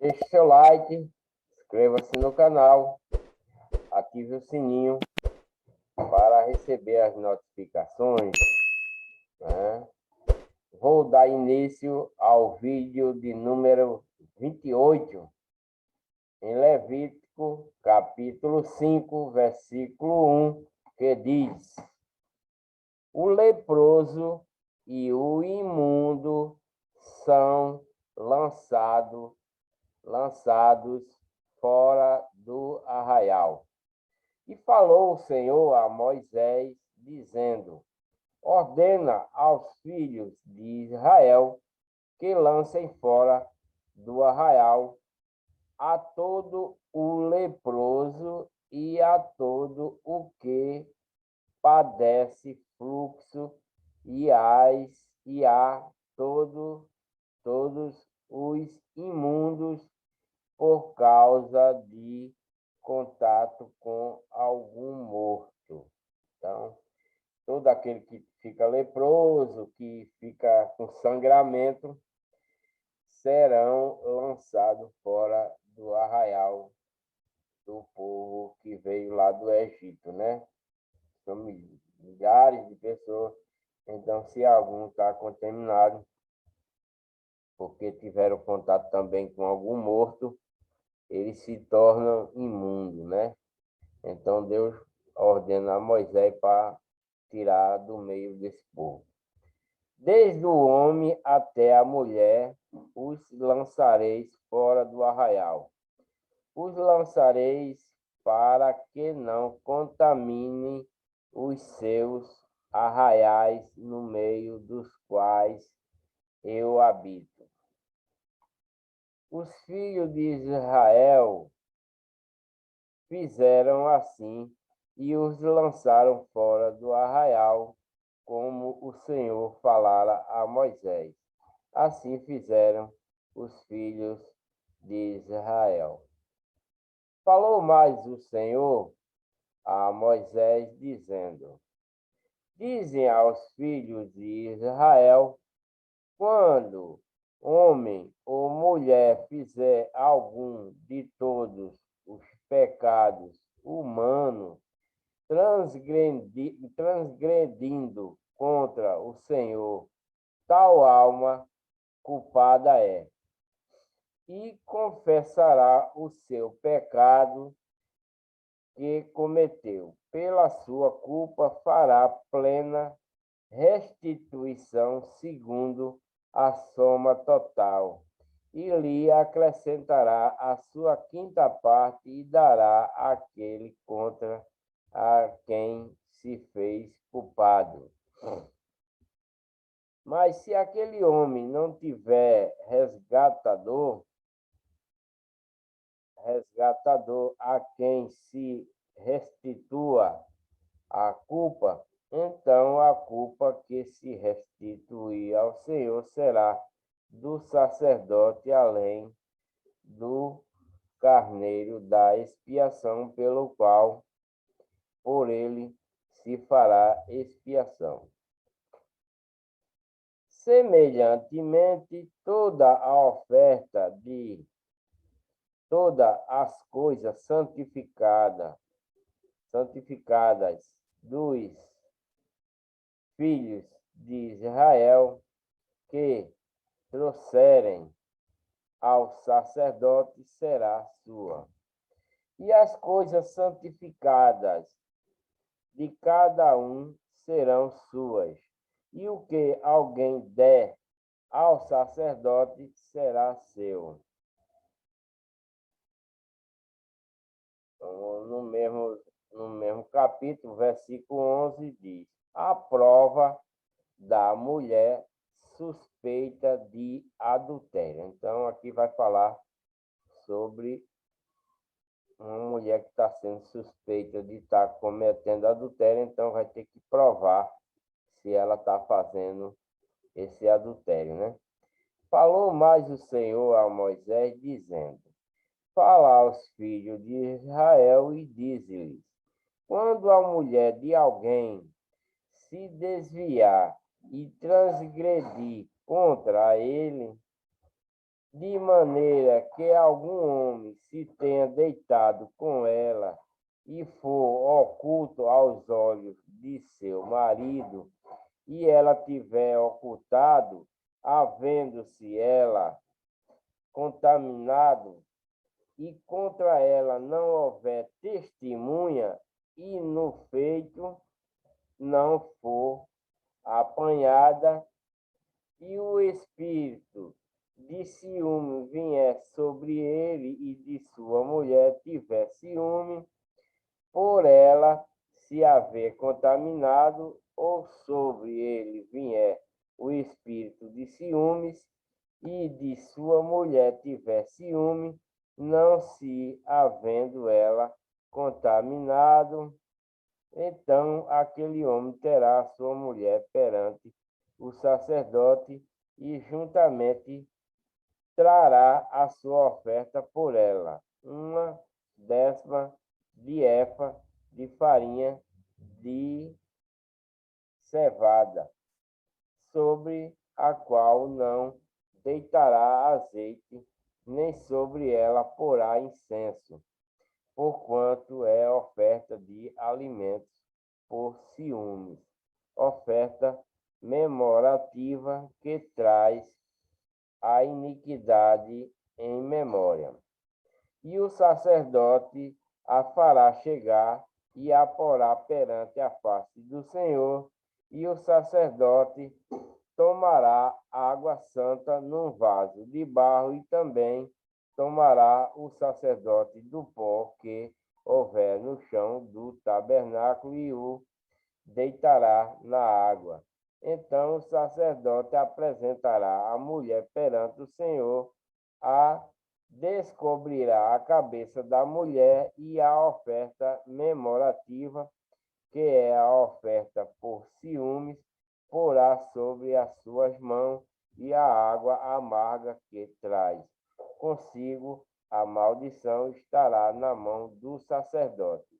Deixe seu like, inscreva-se no canal, ative o sininho para receber as notificações, né? Vou dar início ao vídeo de número 28, em Levítico, capítulo 5, versículo 1, que diz: o leproso e o imundo são lançados fora do arraial. E falou o Senhor a Moisés, dizendo: ordena aos filhos de Israel que lancem fora do arraial a todo o leproso e a todo o que padece fluxo e a todos os imundos por causa de contato com algum morto. Então, todo aquele que fica leproso, que fica com sangramento, serão lançados fora do arraial do povo que veio lá do Egito, né? São milhares de pessoas. Então, se algum está contaminado, porque tiveram contato também com algum morto, eles se tornam imundos, né? Então, Deus ordena a Moisés para tirar do meio desse povo. Desde o homem até a mulher, os lançareis fora do arraial. Os lançareis para que não contaminem os seus arraiais no meio dos quais eu habito. Os filhos de Israel fizeram assim e os lançaram fora do arraial, como o Senhor falara a Moisés. Assim fizeram os filhos de Israel. Falou mais o Senhor a Moisés, dizendo: dizem aos filhos de Israel, quando homem ou mulher fizer algum de todos os pecados humanos, transgredindo contra o Senhor, tal alma culpada é, e confessará o seu pecado que cometeu. Pela sua culpa fará plena restituição segundo a soma total, e lhe acrescentará a sua quinta parte e dará àquele contra a quem se fez culpado. Mas se aquele homem não tiver resgatador a quem se restitua a culpa, então a culpa que se restituir ao Senhor será do sacerdote, além do carneiro da expiação, pelo qual por ele se fará expiação. Semelhantemente, toda a oferta de todas as coisas santificadas dos filhos de Israel que trouxerem ao sacerdote será sua. E as coisas santificadas de cada um serão suas. E o que alguém der ao sacerdote será seu. No mesmo capítulo, versículo 11, diz: a prova da mulher suspeita de adultério. Então, aqui vai falar sobre uma mulher que está sendo suspeita de estar cometendo adultério, então vai ter que provar se ela está fazendo esse adultério, né? Falou mais o Senhor a Moisés, dizendo: fala aos filhos de Israel e dize-lhes: quando a mulher de alguém se desviar e transgredir contra ele, de maneira que algum homem se tenha deitado com ela e for oculto aos olhos de seu marido, e ela tiver ocultado, havendo-se ela contaminado, e contra ela não houver testemunha, e no feito não for apanhada, e o espírito de ciúme vier sobre ele e de sua mulher tiver ciúme, por ela se haver contaminado, ou sobre ele vier o espírito de ciúmes, e de sua mulher tiver ciúme, não se havendo ela contaminado, então aquele homem terá sua mulher perante o sacerdote e juntamente trará a sua oferta por ela, 1/10 de efa de farinha de cevada, sobre a qual não deitará azeite, nem sobre ela porá incenso, porquanto é oferta de alimentos por ciúmes, oferta memorativa que traz a iniquidade em memória. E o sacerdote a fará chegar e a porá perante a face do Senhor, e o sacerdote tomará água santa num vaso de barro, e também tomará o sacerdote do pó que houver no chão do tabernáculo e o deitará na água. Então o sacerdote apresentará a mulher perante o Senhor, a descobrirá a cabeça da mulher e a oferta memorativa, que é a oferta por ciúmes, porá sobre as suas mãos, e a água amarga que traz consigo a maldição estará na mão do sacerdote.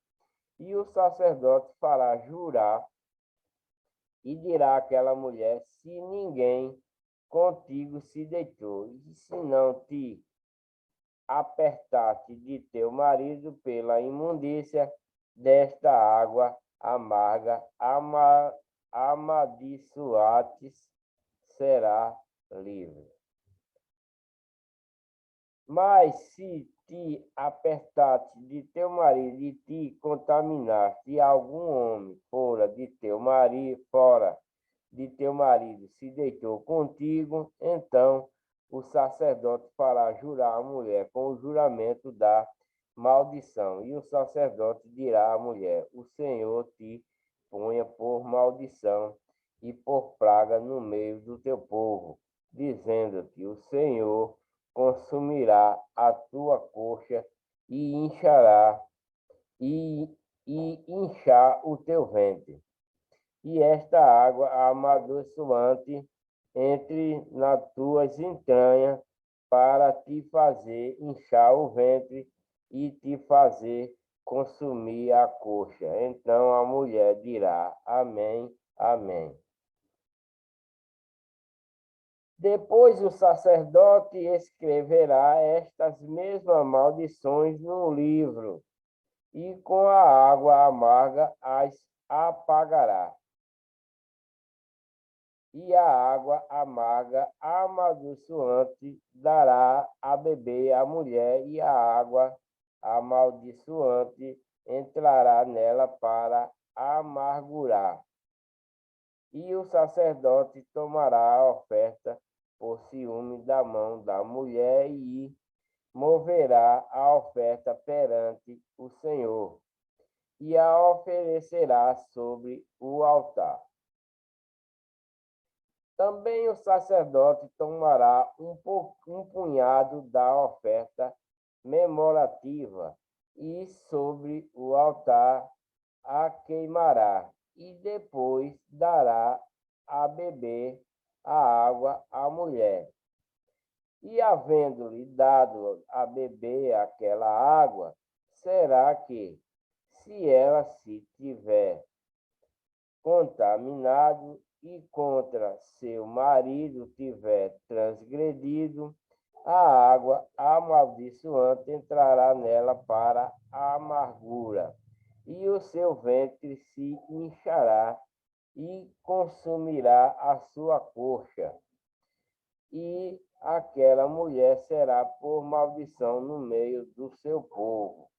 E o sacerdote fará jurar e dirá àquela mulher: se ninguém contigo se deitou, e se não te apertaste de teu marido pela imundícia desta água amarga, amaldiçoates, será livre. Mas se te apertaste de teu marido e te contaminaste, e algum homem fora de teu marido se deitou contigo, então o sacerdote fará jurar a mulher com o juramento da maldição. E o sacerdote dirá à mulher: o Senhor te ponha por maldição e por praga no meio do teu povo, dizendo-te: o Senhor consumirá a tua coxa e inchar o teu ventre. E esta água amaldiçoante entre nas tuas entranhas, para te fazer inchar o ventre e te fazer consumir a coxa. Então a mulher dirá: Amém, Amém. Depois o sacerdote escreverá estas mesmas maldições no livro, e com a água amarga as apagará. E a água amarga amaldiçoante dará a beber a mulher, e a água amaldiçoante entrará nela para amargurar. E o sacerdote tomará a oferta por ciúme da mão da mulher e moverá a oferta perante o Senhor e a oferecerá sobre o altar. Também o sacerdote tomará um punhado da oferta memorativa e sobre o altar a queimará, e depois dará a beber a água à mulher. E havendo-lhe dado a beber aquela água, será que, se ela se tiver contaminado e contra seu marido tiver transgredido, a água amaldiçoante entrará nela para a amargura, e o seu ventre se inchará e consumirá a sua coxa, e aquela mulher será por maldição no meio do seu povo.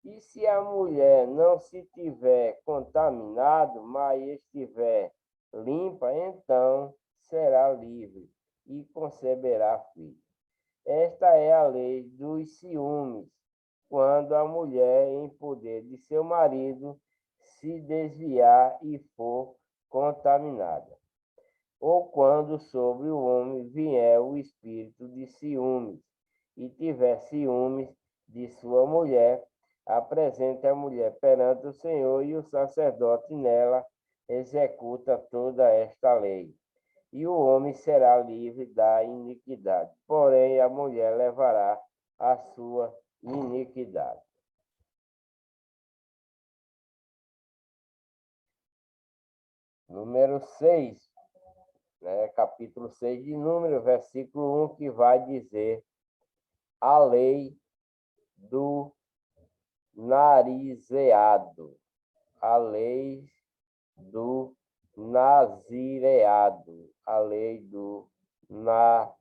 E se a mulher não se tiver contaminado, mas estiver limpa, então será livre e conceberá filho. Esta é a lei dos ciúmes, quando a mulher em poder de seu marido se desviar e for contaminada, ou quando sobre o homem vier o espírito de ciúmes e tiver ciúmes de sua mulher, apresente a mulher perante o Senhor, e o sacerdote nela executa toda esta lei. E o homem será livre da iniquidade, porém a mulher levará a sua iniquidade. Número 6, capítulo 6 de Número, versículo 1, que vai dizer a lei do narizeado, a lei do nazireado, a lei do nazireado.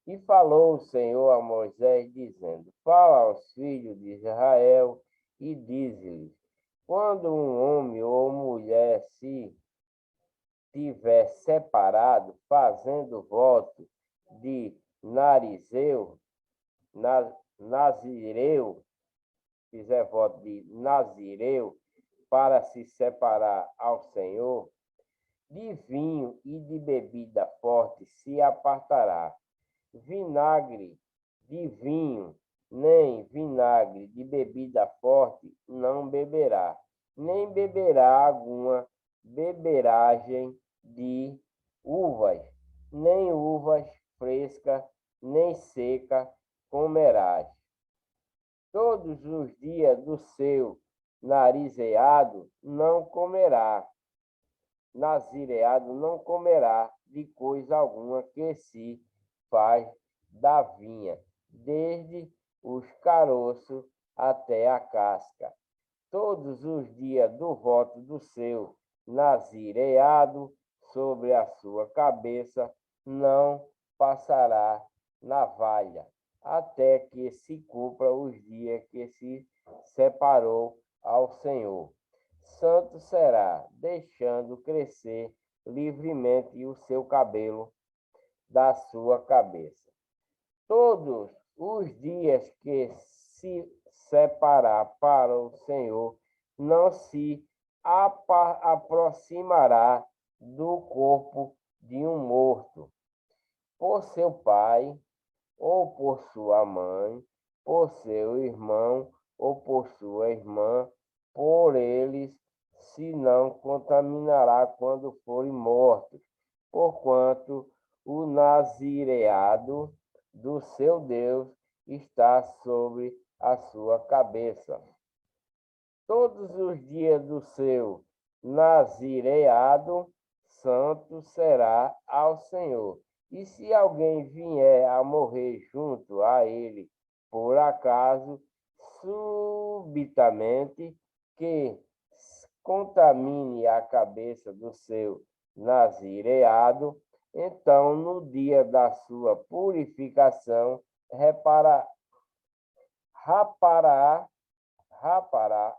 E falou o Senhor a Moisés, dizendo: Fala aos filhos de Israel e dize-lhes: quando um homem ou mulher se tiver separado, fazendo voto de nazireu, fizer voto de nazireu, para se separar ao Senhor, de vinho e de bebida forte se apartará. Vinagre de vinho, nem vinagre de bebida forte não beberá, nem beberá alguma beberagem de uvas, nem uvas frescas, nem seca comerás. Todos os dias do seu narizeado não comerá, nazireado não comerá de coisa alguma que se faz da vinha, desde os caroços até a casca. Todos os dias do voto do seu nazireado, sobre a sua cabeça não passará navalha, até que se cumpra os dias que se separou ao Senhor. Santo será, deixando crescer livremente o seu cabelo da sua cabeça. Todos os dias que se separar para o Senhor, não se aproximará do corpo de um morto, por seu pai, ou por sua mãe, por seu irmão, ou por sua irmã, por eles se não contaminará quando forem mortos, porquanto o nazireado do seu Deus está sobre a sua cabeça. Todos os dias do seu nazireado, santo será ao Senhor. E se alguém vier a morrer junto a ele, por acaso, subitamente, que contamine a cabeça do seu nazireado, então, no dia da sua purificação, rapará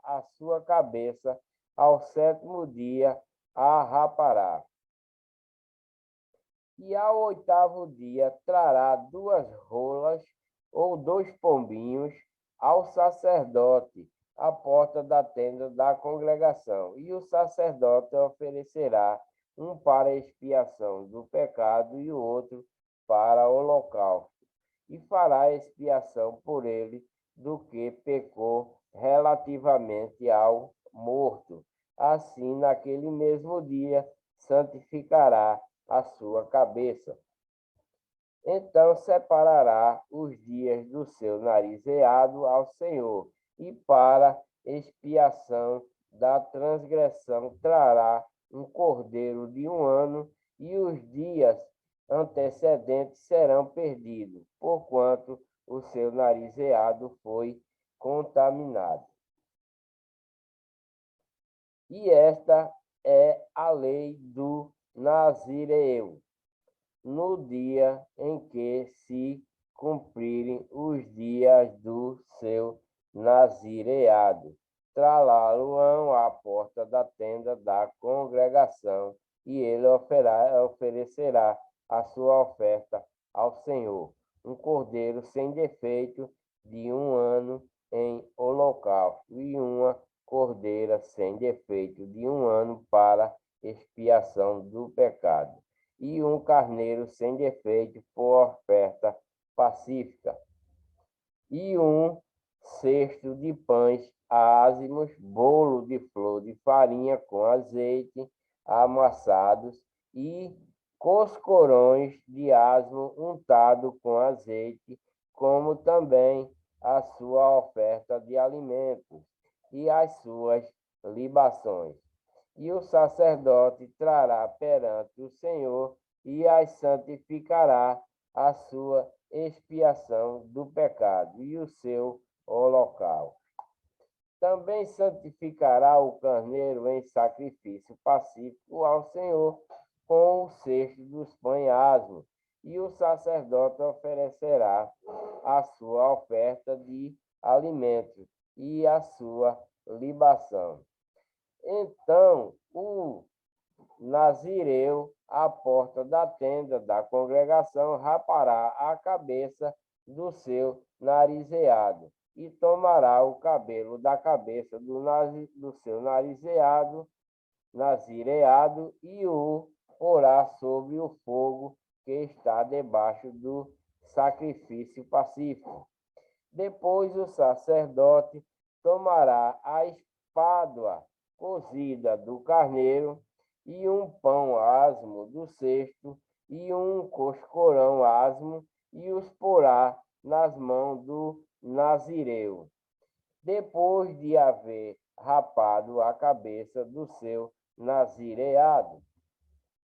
a sua cabeça, ao sétimo dia a rapará. E ao oitavo dia trará 2 rolas ou 2 pombinhos ao sacerdote à porta da tenda da congregação. E o sacerdote oferecerá um para expiação do pecado e o outro para o holocausto. E fará expiação por ele do que pecou relativamente ao morto. Assim, naquele mesmo dia, santificará a sua cabeça. Então separará os dias do seu narizeado ao Senhor, e para expiação da transgressão trará um cordeiro de 1 ano, e os dias antecedentes serão perdidos, porquanto o seu narizeado foi contaminado. E esta é a lei do Nazireu, no dia em que se cumprirem os dias do seu nazireado. Tralá-lo-ão à porta da tenda da congregação, e ele oferecerá a sua oferta ao Senhor, um cordeiro sem defeito de 1 ano em holocausto, e uma cordeira sem defeito de 1 ano para expiação do pecado, e um carneiro sem defeito por oferta pacífica, e um cesto de pães ázimos, bolo de flor de farinha com azeite amassados, e coscorões de asno untado com azeite, como também a sua oferta de alimentos e as suas libações. E o sacerdote trará perante o Senhor e as santificará a sua expiação do pecado e o seu holocausto. Também santificará o carneiro em sacrifício pacífico ao Senhor com o cesto dos pães asmos, e o sacerdote oferecerá a sua oferta de alimentos e a sua libação. Então o nazireu, à porta da tenda da congregação, rapará a cabeça do seu narizeado, e tomará o cabelo da cabeça do seu nazireado, e o porá sobre o fogo que está debaixo do sacrifício pacífico. Depois o sacerdote tomará a espádua cozida do carneiro e um pão asmo do cesto e um coscorão asmo, e os porá nas mãos do nazireu, depois de haver rapado a cabeça do seu nazireado.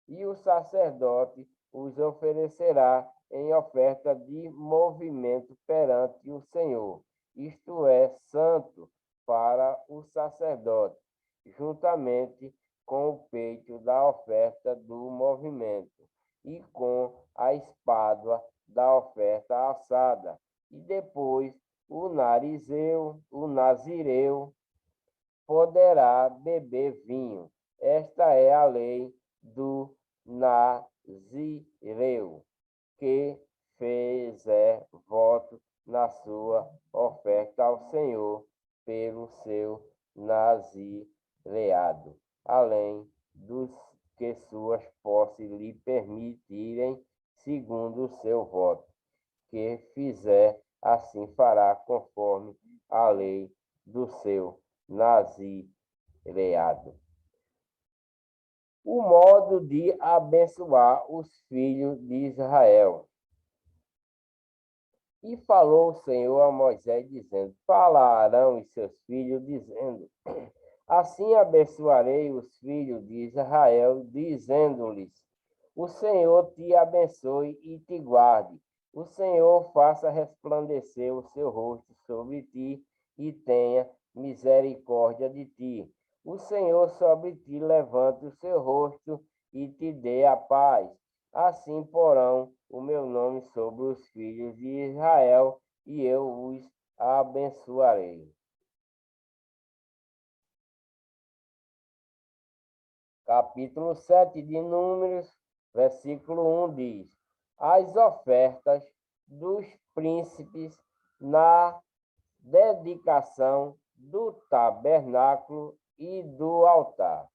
E o sacerdote os oferecerá em oferta de movimento perante o Senhor, isto é, santo para o sacerdote, juntamente com o peito da oferta do movimento, e com a espádua da oferta assada. E depois o nazireu, poderá beber vinho. Esta é a lei do nazireu, que fizer voto na sua oferta ao Senhor pelo seu nazireado, além dos que suas posses lhe permitirem, segundo o seu voto, que fizer, assim fará conforme a lei do seu nazireado. O modo de abençoar os filhos de Israel. E falou o Senhor a Moisés, dizendo: Fala a Arão e seus filhos, dizendo: Assim abençoarei os filhos de Israel, dizendo-lhes: O Senhor te abençoe e te guarde. O Senhor faça resplandecer o seu rosto sobre ti e tenha misericórdia de ti. O Senhor sobre ti levante o seu rosto e te dê a paz. Assim porão o meu nome sobre os filhos de Israel, e eu os abençoarei. Capítulo 7 de Números, versículo 1 diz: As ofertas dos príncipes na dedicação do tabernáculo e do altar.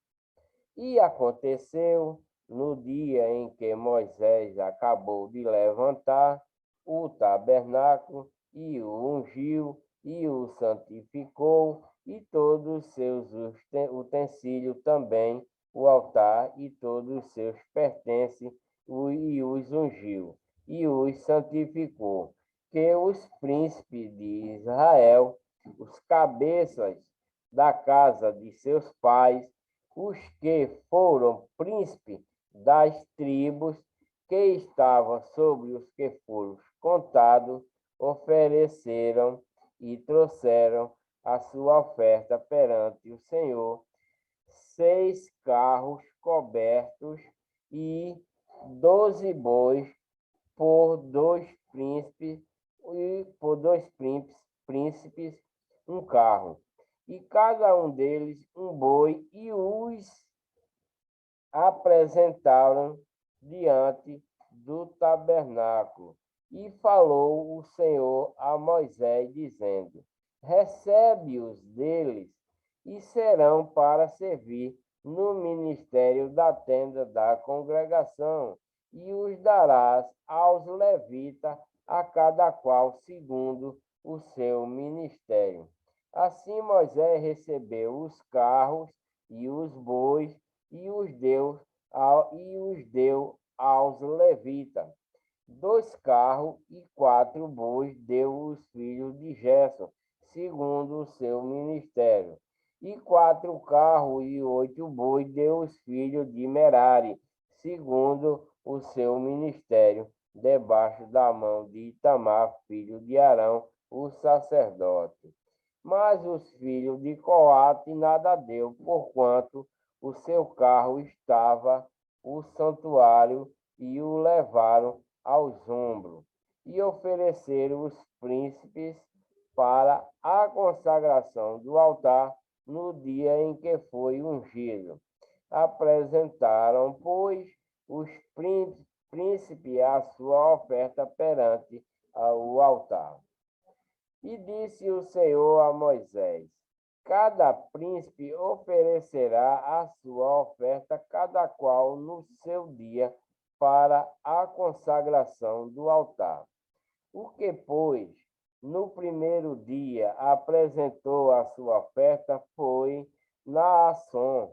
E aconteceu, no dia em que Moisés acabou de levantar o tabernáculo, e o ungiu, e o santificou, e todos os seus utensílios também, o altar e todos os seus pertences, e os ungiu, e os santificou, que os príncipes de Israel, os cabeças da casa de seus pais, os que foram príncipes das tribos que estavam sobre os que foram contados, ofereceram e trouxeram a sua oferta perante o Senhor, 6 carros cobertos e 12 bois por 2 príncipes, um carro, e cada um deles um boi, e os apresentaram diante do tabernáculo. E falou o Senhor a Moisés, dizendo: recebe-os deles, e serão para servir no ministério da tenda da congregação, e os darás aos levitas, a cada qual segundo o seu ministério. Assim Moisés recebeu os carros e os bois, e os deu aos levitas. 2 carros e 4 bois deu os filhos de Gerson, segundo o seu ministério. E 4 carros e 8 bois deu os filhos de Merari, segundo o seu ministério, debaixo da mão de Itamar, filho de Arão, o sacerdote. Mas os filhos de Coate nada deu, porquanto o seu carro estava o santuário, e o levaram aos ombros, e ofereceram os príncipes para a consagração do altar no dia em que foi ungido. Apresentaram, pois, os príncipes a sua oferta perante o altar. E disse o Senhor a Moisés: cada príncipe oferecerá a sua oferta, cada qual no seu dia, para a consagração do altar. O que, pois, no primeiro dia apresentou a sua oferta foi Naasson,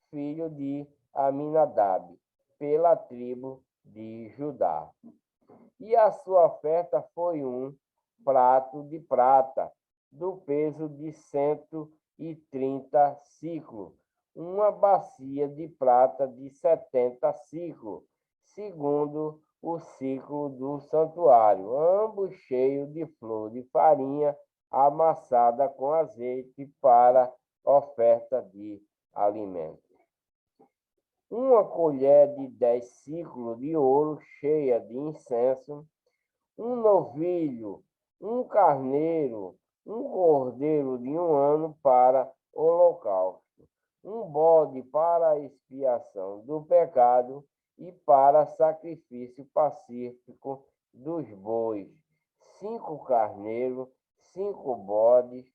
filho de Aminadab, pela tribo de Judá. E a sua oferta foi um prato de prata, do peso de 130 siclos, uma bacia de prata de 70 siclos, segundo o ciclo do santuário, ambos cheios de flor de farinha amassada com azeite para oferta de alimento. Uma colher de 10 siclos de ouro cheia de incenso, um novilho, um carneiro, um cordeiro de 1 ano para holocausto, um bode para a expiação do pecado e para sacrifício pacífico dos bois, 5 carneiros, 5 bodes,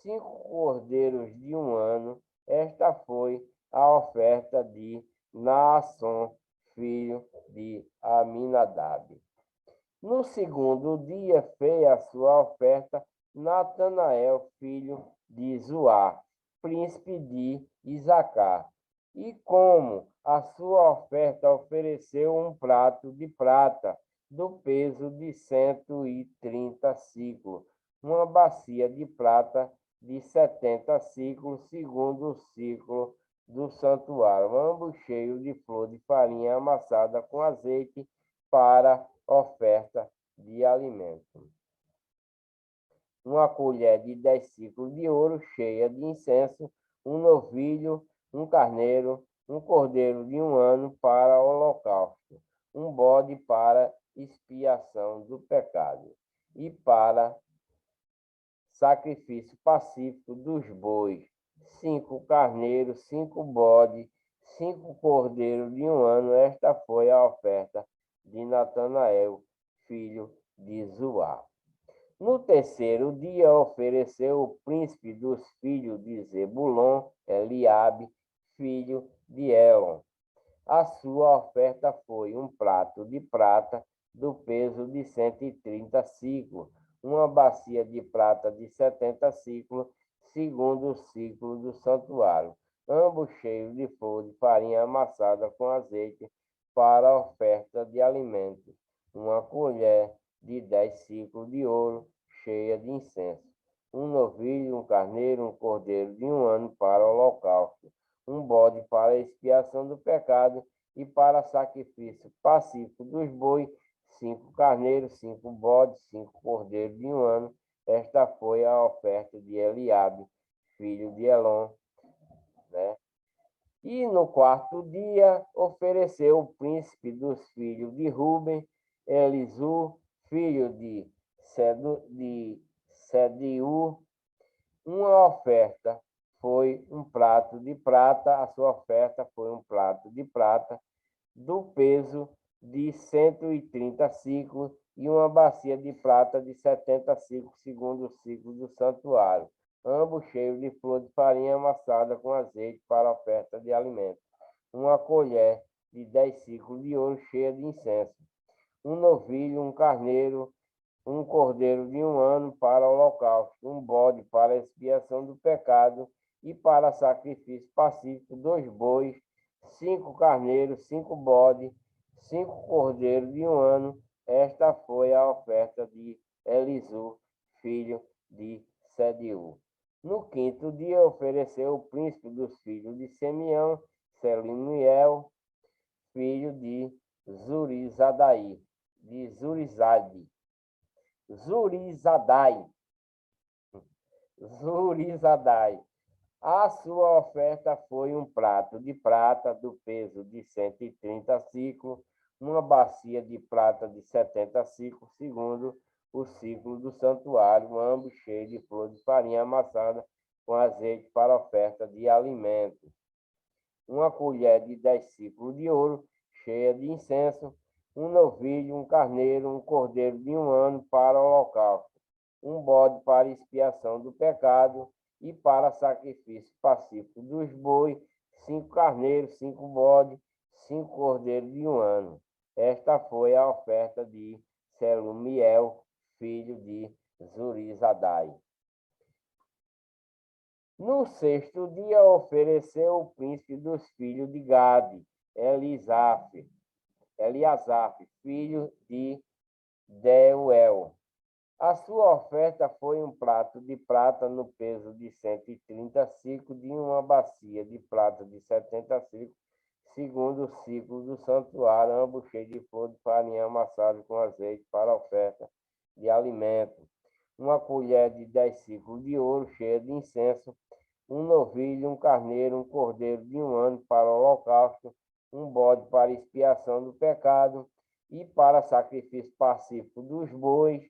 5 cordeiros de 1 ano. Esta foi a oferta de Naasson, filho de Aminadab. No segundo dia fez a sua oferta Natanael, filho de Zuar, príncipe de Isacar. E como a sua oferta ofereceu um prato de prata, do peso de 130 siclos, uma bacia de prata de 70 siclos, segundo o ciclo do santuário, ambos cheios de flor de farinha amassada com azeite para oferta de alimento. Uma colher de 10 siclos de ouro cheia de incenso, um novilho, um carneiro, um cordeiro de 1 ano para holocausto, um bode para expiação do pecado, e para sacrifício pacífico dos bois, 5 carneiros, 5 bodes, 5 cordeiros de 1 ano. Esta foi a oferta de Natanael, filho de Zuar. No terceiro dia ofereceu o príncipe dos filhos de Zebulon, Eliabe, filho de Elon. A sua oferta foi um prato de prata do peso de 130 siclos, uma bacia de prata de 70 siclos, segundo o ciclo do santuário, ambos cheios de flor de farinha amassada com azeite para oferta de alimentos, uma colher de 10 siclos de ouro cheia de incenso, um novilho, um carneiro, um cordeiro de 1 ano para o holocausto, um bode para a expiação do pecado e para sacrifício pacífico dos bois, 5 carneiros, 5 bodes, 5 cordeiros de um ano. Esta foi a oferta de Eliabe, filho de Elon, né? E no quarto dia ofereceu o príncipe dos filhos de Ruben, Elisu, filho de Sediú, uma oferta. Foi um prato de prata, a sua oferta foi um prato de prata, do peso de 130 ciclos, e uma bacia de prata de 70 ciclos, segundo o ciclo do santuário, ambos cheios de flor de farinha amassada com azeite para oferta de alimento. Uma colher de 10 ciclos de ouro cheia de incenso. Um novilho, um carneiro, um cordeiro de um ano para o holocausto, um bode para a expiação do pecado e para sacrifício pacífico, 2 bois, 5 carneiros, 5 bodes, 5 cordeiros de um ano. Esta foi a oferta de Elisu, filho de Sediú. No quinto dia ofereceu o príncipe dos filhos de Simeão, Selimiel, filho de Zurizadai, de Zurizade. Zurizadai. A sua oferta foi um prato de prata do peso de 130 ciclos, uma bacia de prata de 70 ciclos, segundo o ciclo do santuário, ambos cheios de flor de farinha amassada com azeite para oferta de alimento. Uma colher de 10 ciclos de ouro, cheia de incenso, um novilho, um carneiro, um cordeiro de um ano para o holocausto, um bode para expiação do pecado e para sacrifício pacífico dos bois, 5 carneiros, 5 bodes, 5 cordeiros de um ano. Esta foi a oferta de Selumiel, filho de Zurizadai. No sexto dia ofereceu o príncipe dos filhos de Gade, Eliasaf, filho de Deuel. A sua oferta foi um prato de prata no peso de 130 ciclos, de uma bacia de prata de 70 ciclos, segundo o ciclo do santuário, ambos cheios de flor de farinha amassada com azeite para oferta de alimento. Uma colher de 10 ciclos de ouro cheia de incenso, um novilho, um carneiro, um cordeiro de um ano para o holocausto, um bode para expiação do pecado e para sacrifício pacífico dos bois,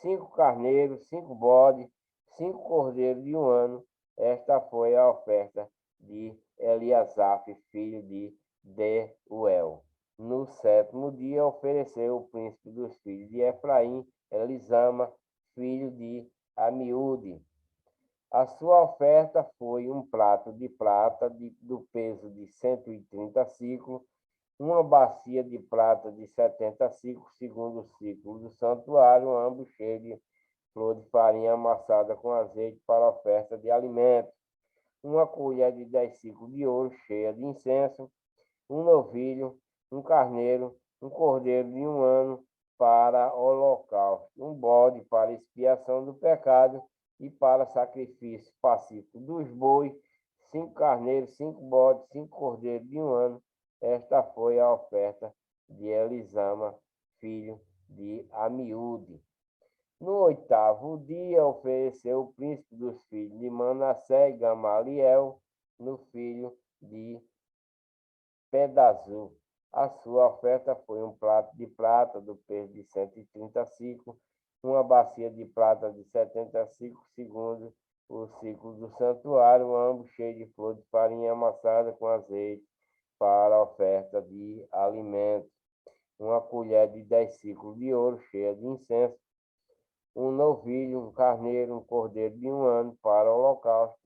5 carneiros, 5 bodes, 5 cordeiros de um ano. Esta foi a oferta de Eliasaf, filho de Deuel. No sétimo dia ofereceu o príncipe dos filhos de Efraim, Elisama, filho de Amiúde. A sua oferta foi um prato de prata do peso de 130 ciclos, uma bacia de prata de 70 ciclos, segundo o ciclo do santuário, ambos cheios de flor de farinha amassada com azeite para oferta de alimento. Uma colher de 10 ciclos de ouro cheia de incenso, um novilho, um carneiro, um cordeiro de um ano para holocausto, um bode para expiação do pecado e para sacrifício pacífico dos bois, 5 carneiros, 5 bodes, 5 cordeiros de um ano. Esta foi a oferta de Elisama, filho de Amiúde. No oitavo dia ofereceu o príncipe dos filhos de Manassés, Gamaliel, no filho de Pedazul. A sua oferta foi um prato de prata do peso de 130 ciclos, uma bacia de prata de 70 ciclos, segundo o ciclo do santuário, ambos cheios de flor de farinha amassada com azeite para a oferta de alimento. Uma colher de 10 ciclos de ouro cheia de incenso, um novilho, um carneiro, um cordeiro de um ano para o holocausto,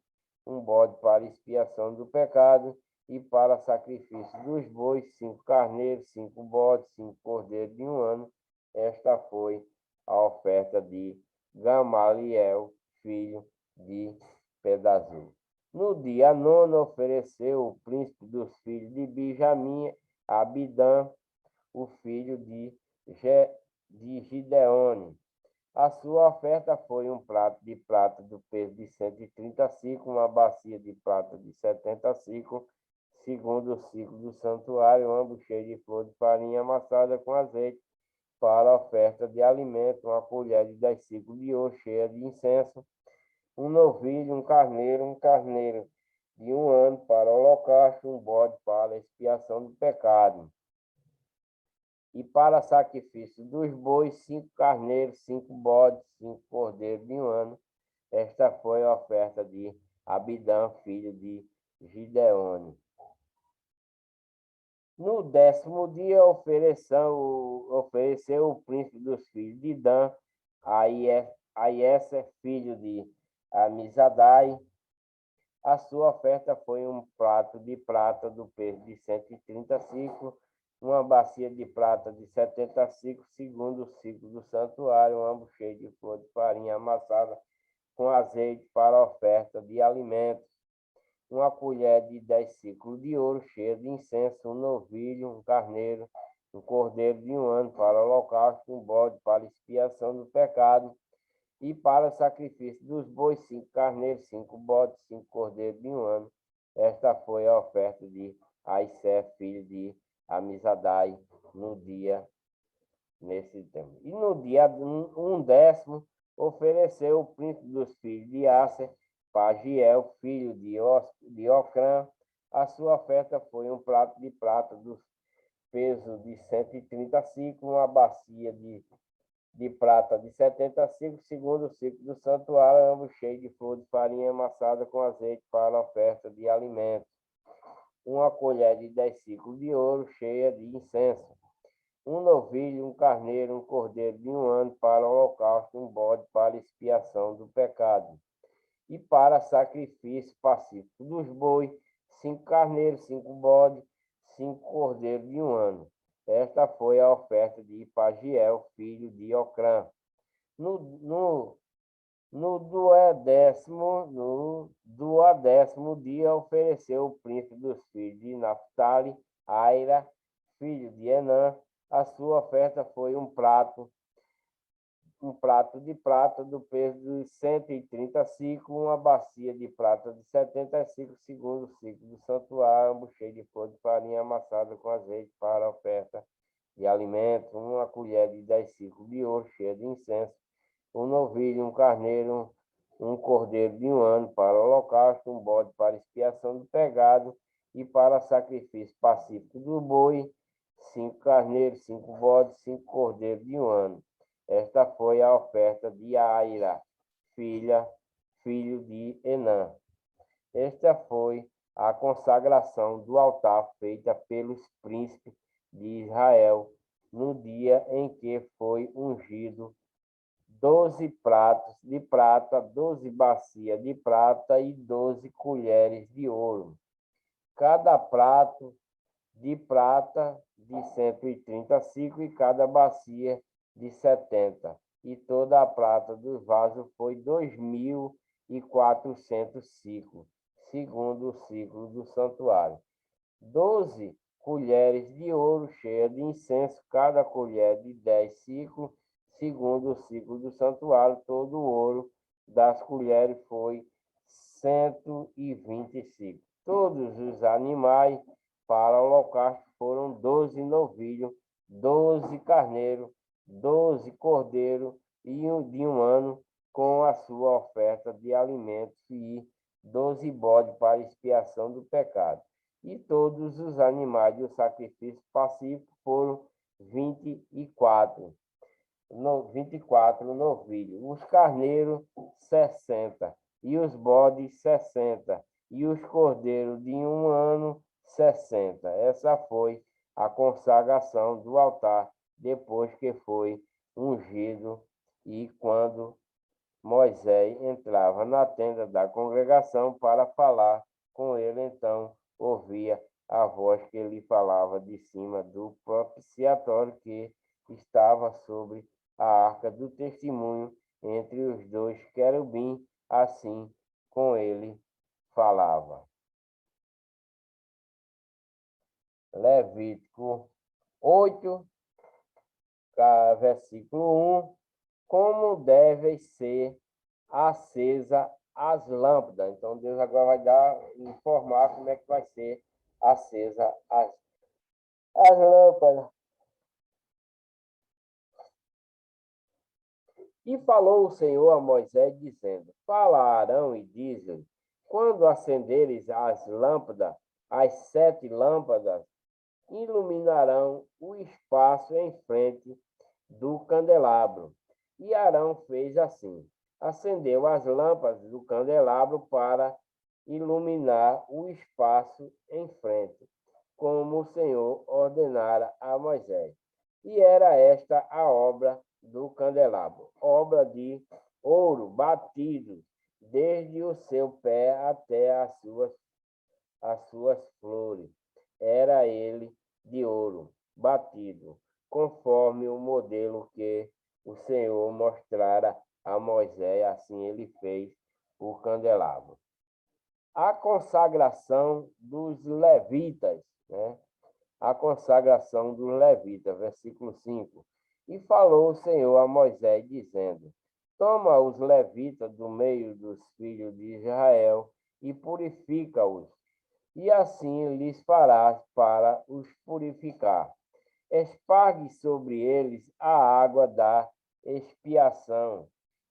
um bode para expiação do pecado e para sacrifício dos bois, 5 carneiros, 5 bodes, 5 cordeiros de um ano. Esta foi a oferta de Gamaliel, filho de Pedazul. No dia nono ofereceu o príncipe dos filhos de Benjamim, Abidã, o filho de Gideone. A sua oferta foi um prato de prata do peso de 130 ciclos, uma bacia de prata de 70 ciclos, segundo o ciclo do santuário, ambos cheios de flor de farinha amassada com azeite, para a oferta de alimento, uma colher de 10 ciclos de ouro cheia de incenso, um novilho, um carneiro de 1 ano para o holocausto, um bode para a expiação do pecado. E para sacrifício dos bois, 5 carneiros, 5 bodes, 5 cordeiros de 1 ano. Esta foi a oferta de Abidã, filho de Gideone. No 10º dia, ofereceu o príncipe dos filhos de Dan, a Iésser, filho de Amizadai. A sua oferta foi um prato de prata do peso de 130 ciclos, uma bacia de prata de 70 ciclos, segundo o ciclo do santuário, ambos cheios de flor de farinha amassada com azeite para a oferta de alimentos, uma colher de 10 ciclos de ouro cheia de incenso, um novilho, um carneiro, um cordeiro de 1 ano para o holocausto, um bode para expiação do pecado, e para o sacrifício dos bois, 5 carneiros, 5 bodes, 5 cordeiros de 1 ano. Esta foi a oferta de Aissé, filho de Amizadai, nesse tempo. E no dia 10º, ofereceu o príncipe dos filhos de Asser, Pagiel, filho de Ocrã. A sua oferta foi um prato de prata dos pesos de 130 ciclos, uma bacia de prata de 70 ciclos, segundo o ciclo do santuário, ambos cheios de flor de farinha amassada com azeite para a oferta de alimentos, uma colher de 10 ciclos de ouro cheia de incenso, um novilho, um carneiro, um cordeiro de 1 ano para o holocausto, um bode para expiação do pecado, e para sacrifício pacífico dos bois, 5 carneiros, 5 bodes, 5 cordeiros de 1 ano. Esta foi a oferta de Pagiel, filho de Ocrã. No duodécimo dia, ofereceu o príncipe dos filhos de Naphtali, Aira, filho de Enã. A sua oferta foi um prato de prata do peso de 130 ciclos, uma bacia de prata de 70 ciclos, segundo o ciclo do santuário, ambos cheios de flor de farinha amassada com azeite para a oferta de alimentos, uma colher de 10 ciclos de ouro cheia de incenso, um novilho, um carneiro, um cordeiro de 1 ano para o holocausto, um bode para expiação do pecado e para sacrifício pacífico do boi, 5 carneiros, 5 bodes, 5 cordeiros de 1 ano. Esta foi a oferta de Aira, filho de Enã. Esta foi a consagração do altar feita pelos príncipes de Israel no dia em que foi ungido 12 pratos de prata, 12 bacias de prata e 12 colheres de ouro. Cada prato de prata de 130 ciclos e cada bacia de 70. E toda a prata do vaso foi 2.400 ciclos, segundo o ciclo do santuário. 12 colheres de ouro cheias de incenso, cada colher de 10 ciclos, segundo o ciclo do santuário. Todo o ouro das colheres foi 120 ciclos. Todos os animais para o holocausto foram 12 novilhos, 12 carneiros, 12 cordeiros e de 1 ano, com a sua oferta de alimentos, e 12 bodes para expiação do pecado. E todos os animais do sacrifício pacífico foram 24 novilhos, os carneiros 60, e os bodes 60, e os cordeiros de 1 ano 60. Essa foi a consagração do altar depois que foi ungido, e quando Moisés entrava na tenda da congregação para falar com ele, então ouvia a voz que lhe falava de cima do propiciatório que estava sobre a arca do testemunho, entre os 2 querubins, assim com ele falava. Levítico 8, versículo 1. Como devem ser acesa as lâmpadas. Então, Deus agora vai informar como é que vai ser acesa as lâmpadas. E falou o Senhor a Moisés, dizendo: Fala a Arão e diz-lhe: quando acenderes as lâmpadas, as 7 lâmpadas iluminarão o espaço em frente do candelabro. E Arão fez assim: acendeu as lâmpadas do candelabro para iluminar o espaço em frente, como o Senhor ordenara a Moisés. E era esta a obra do candelabro, obra de ouro batido, desde o seu pé até as suas flores. Era ele de ouro batido, conforme o modelo que o Senhor mostrara a Moisés, assim ele fez o candelabro. A consagração dos levitas, né? A consagração dos levitas, versículo 5. E falou o Senhor a Moisés, dizendo: Toma os levitas do meio dos filhos de Israel e purifica-os, e assim lhes farás para os purificar. Espargue sobre eles a água da expiação,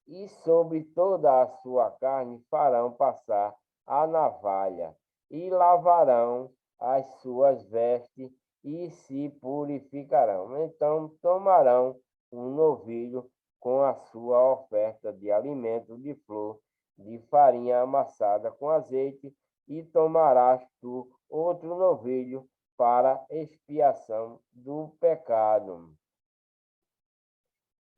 e sobre toda a sua carne farão passar a navalha, e lavarão as suas vestes e se purificarão. Então tomarão um novilho com a sua oferta de alimento de flor, de farinha amassada com azeite, e tomarás tu outro novilho para expiação do pecado.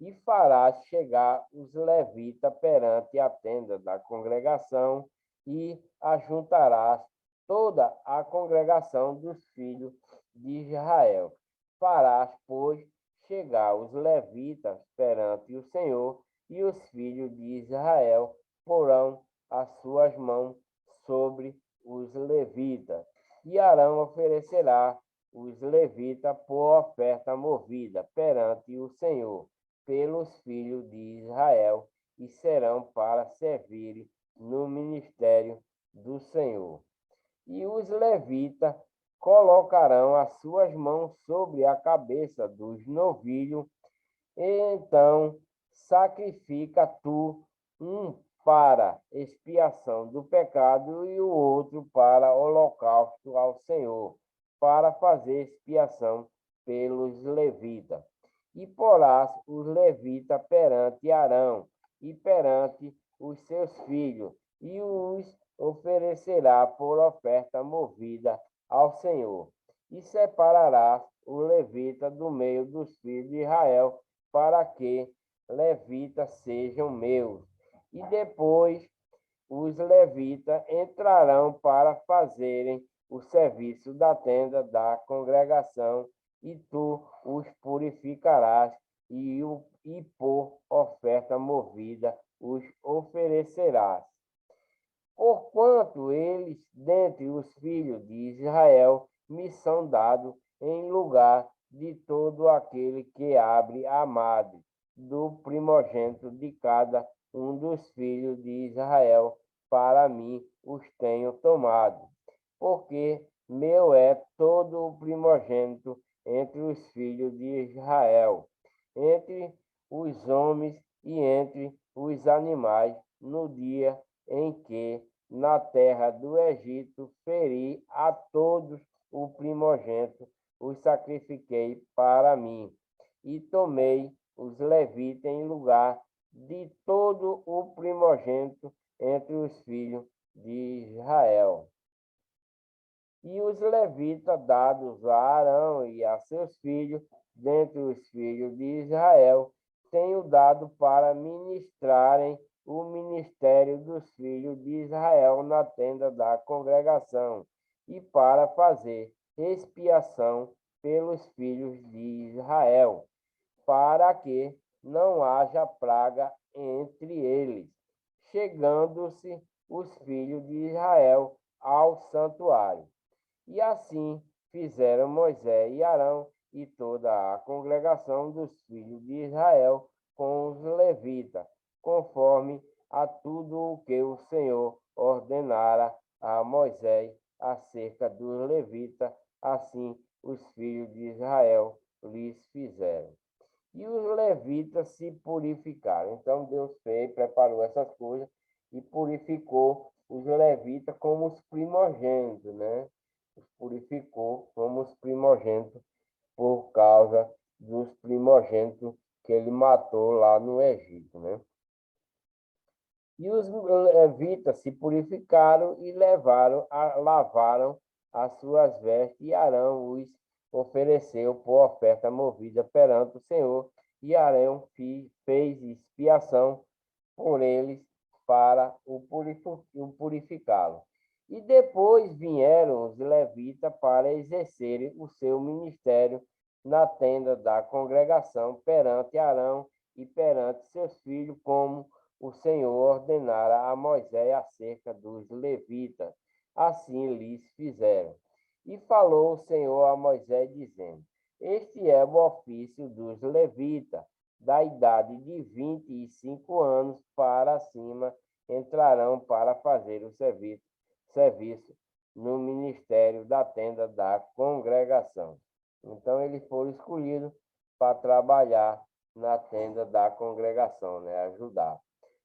E farás chegar os levitas perante a tenda da congregação, e ajuntarás toda a congregação dos filhos de Israel. Farás, pois, chegar os levitas perante o Senhor, e os filhos de Israel porão as suas mãos sobre os levitas. E Arão oferecerá os levitas por oferta movida perante o Senhor, pelos filhos de Israel, e serão para servirem no ministério do Senhor. E os levitas colocarão as suas mãos sobre a cabeça dos novilhos, e então sacrifica tu um para expiação do pecado e o outro para holocausto ao Senhor, para fazer expiação pelos levitas. E porás os levitas perante Arão e perante os seus filhos, e os oferecerá por oferta movida ao Senhor. E separarás o levita do meio dos filhos de Israel, para que levitas sejam meus. E depois os levitas entrarão para fazerem o serviço da tenda da congregação, e tu os purificarás, e por oferta movida os oferecerás. Porquanto eles, dentre os filhos de Israel, me são dados em lugar de todo aquele que abre a madre, do primogênito de cada um dos filhos de Israel, para mim os tenho tomado. Porque meu é todo o primogênito entre os filhos de Israel, entre os homens e entre os animais, no dia em que na terra do Egito feri a todos o primogênito, os sacrifiquei para mim, e tomei os levitas em lugar de todo o primogênito entre os filhos de Israel. E os levitas dados a Arão e a seus filhos, dentre os filhos de Israel, tenho dado para ministrarem o ministério dos filhos de Israel na tenda da congregação, e para fazer expiação pelos filhos de Israel, para que não haja praga entre eles, chegando-se os filhos de Israel ao santuário. E assim fizeram Moisés e Arão e toda a congregação dos filhos de Israel com os levitas, conforme a tudo o que o Senhor ordenara a Moisés, acerca dos levitas, assim os filhos de Israel lhes fizeram. E os levitas se purificaram. Então Deus fez, preparou essas coisas e purificou os levitas como os primogênitos, né? Os purificou como os primogênitos por causa dos primogênitos que ele matou lá no Egito, né? E os levitas se purificaram e lavaram as suas vestes, e Arão os ofereceu por oferta movida perante o Senhor, e Arão fez expiação por eles para o purificá-lo. E depois vieram os levitas para exercerem o seu ministério na tenda da congregação perante Arão e perante seus filhos, como o Senhor ordenara a Moisés acerca dos levitas. Assim lhes fizeram. E falou o Senhor a Moisés, dizendo: Este é o ofício dos levitas, da idade de 25 anos para cima, entrarão para fazer o serviço no ministério da tenda da congregação. Então, eles foram escolhidos para trabalhar na tenda da congregação, né? Ajudar.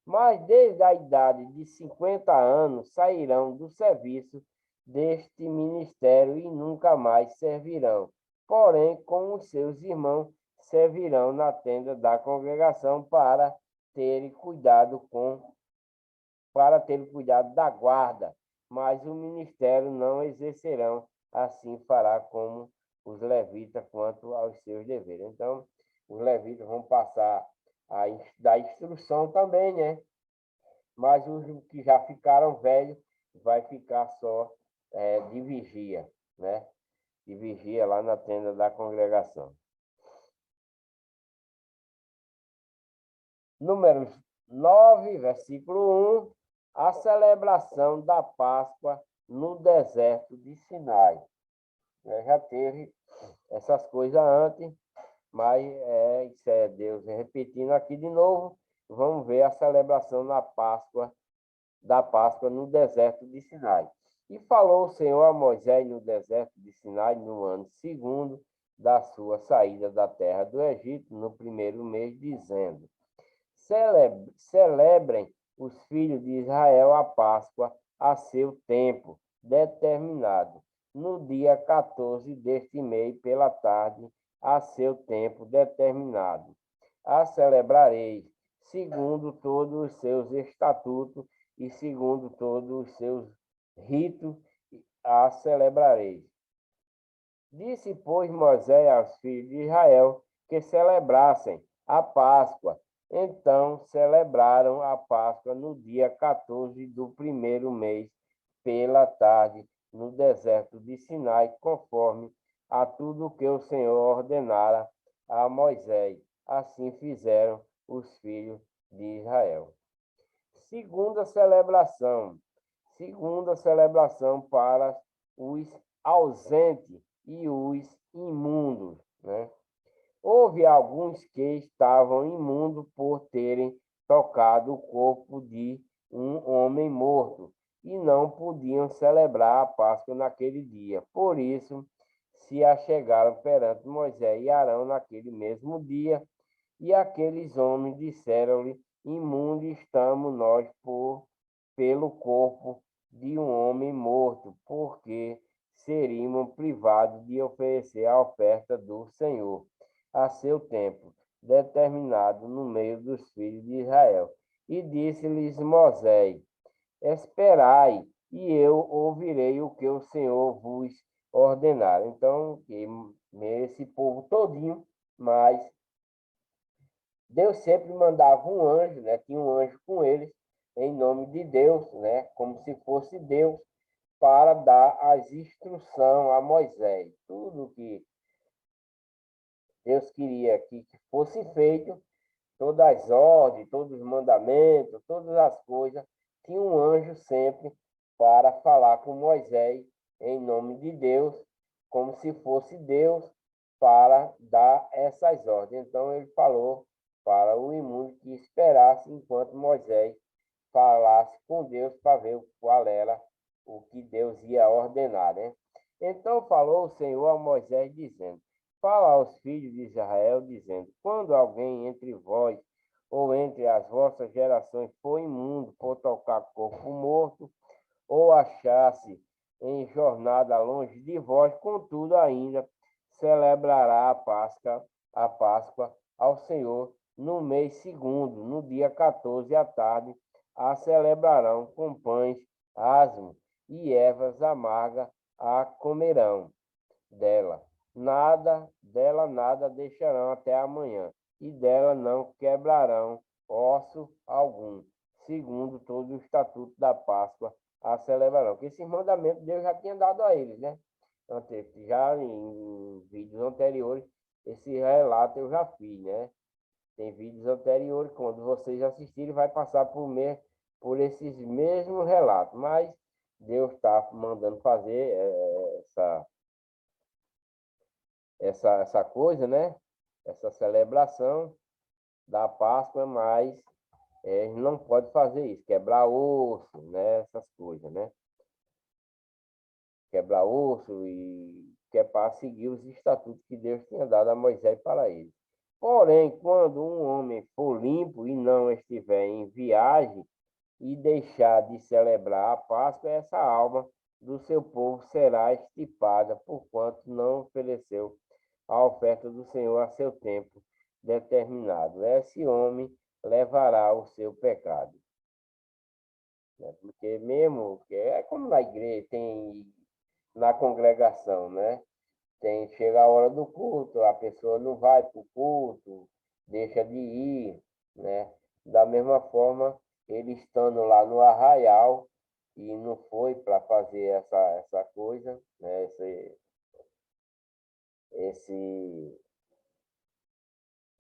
Mas desde a idade de 50 anos sairão do serviço deste ministério e nunca mais servirão. Porém, com os seus irmãos, servirão na tenda da congregação para terem cuidado da guarda, mas o ministério não exercerão, assim fará como os levitas quanto aos seus deveres. Então, os levitas vão passar a dar instrução também, né? Mas os que já ficaram velhos vai ficar só de vigia, né? De vigia lá na tenda da congregação. Números 9, versículo 1, a celebração da Páscoa no deserto de Sinai. Já teve essas coisas antes, mas isso é Deus repetindo aqui de novo. Vamos ver a celebração da Páscoa no deserto de Sinai. E falou o Senhor a Moisés no deserto de Sinai, no ano segundo da sua saída da terra do Egito, no primeiro mês, dizendo: Celebrem os filhos de Israel a Páscoa a seu tempo determinado, no dia 14 deste mês, pela tarde, a seu tempo determinado. A celebrareis, segundo todos os seus estatutos e segundo todos os seus ritos, a celebrareis. Disse, pois, Moisés aos filhos de Israel que celebrassem a Páscoa. Então celebraram a Páscoa no dia 14 do primeiro mês, pela tarde, no deserto de Sinai, conforme a tudo que o Senhor ordenara a Moisés. Assim fizeram os filhos de Israel. Segunda celebração para os ausentes e os imundos, né? Houve alguns que estavam imundos por terem tocado o corpo de um homem morto e não podiam celebrar a Páscoa naquele dia. Por isso, se achegaram perante Moisés e Arão naquele mesmo dia, e aqueles homens disseram-lhe: Imundos estamos nós pelo corpo de um homem morto, porque seríamos privados de oferecer a oferta do Senhor a seu tempo, determinado no meio dos filhos de Israel. E disse-lhes Moisés: Esperai, e eu ouvirei o que o Senhor vos ordenar. Então, esse povo todinho, mas Deus sempre mandava um anjo, né? Tinha um anjo com eles, em nome de Deus, né? Como se fosse Deus, para dar as instruções a Moisés. Tudo que Deus queria que fosse feito, todas as ordens, todos os mandamentos, todas as coisas, tinha um anjo sempre para falar com Moisés em nome de Deus, como se fosse Deus para dar essas ordens. Então ele falou para o imundo que esperasse enquanto Moisés falasse com Deus para ver qual era o que Deus ia ordenar, né? Então falou o Senhor a Moisés, dizendo: Fala aos filhos de Israel, dizendo: Quando alguém entre vós ou entre as vossas gerações for imundo por tocar corpo morto, ou achar-se em jornada longe de vós, contudo ainda celebrará a Páscoa ao Senhor no mês segundo, no dia 14 à tarde, a celebrarão com pães asmos e ervas amargas a comerão dela. Nada deixarão até amanhã, e dela não quebrarão osso algum, segundo todo o estatuto da Páscoa a celebrarão. Que esse mandamento Deus já tinha dado a eles, né? Já em vídeos anteriores, esse relato eu já fiz, né? Tem vídeos anteriores, quando vocês assistirem, vai passar por esses mesmos relatos, mas Deus está mandando fazer essa coisa, né? Essa celebração da Páscoa, mas não pode fazer isso, quebrar osso, né? Essas coisas, né? Quebrar osso e que é para seguir os estatutos que Deus tinha dado a Moisés para ele. Porém, quando um homem for limpo e não estiver em viagem e deixar de celebrar a Páscoa, essa alma do seu povo será extirpada, porquanto não ofereceu a oferta do Senhor a seu tempo determinado. Esse homem levará o seu pecado. Porque mesmo, que é como na igreja, tem na congregação, né? Chega a hora do culto, a pessoa não vai para o culto, deixa de ir, né? Da mesma forma, ele estando lá no arraial e não foi para fazer essa coisa, né?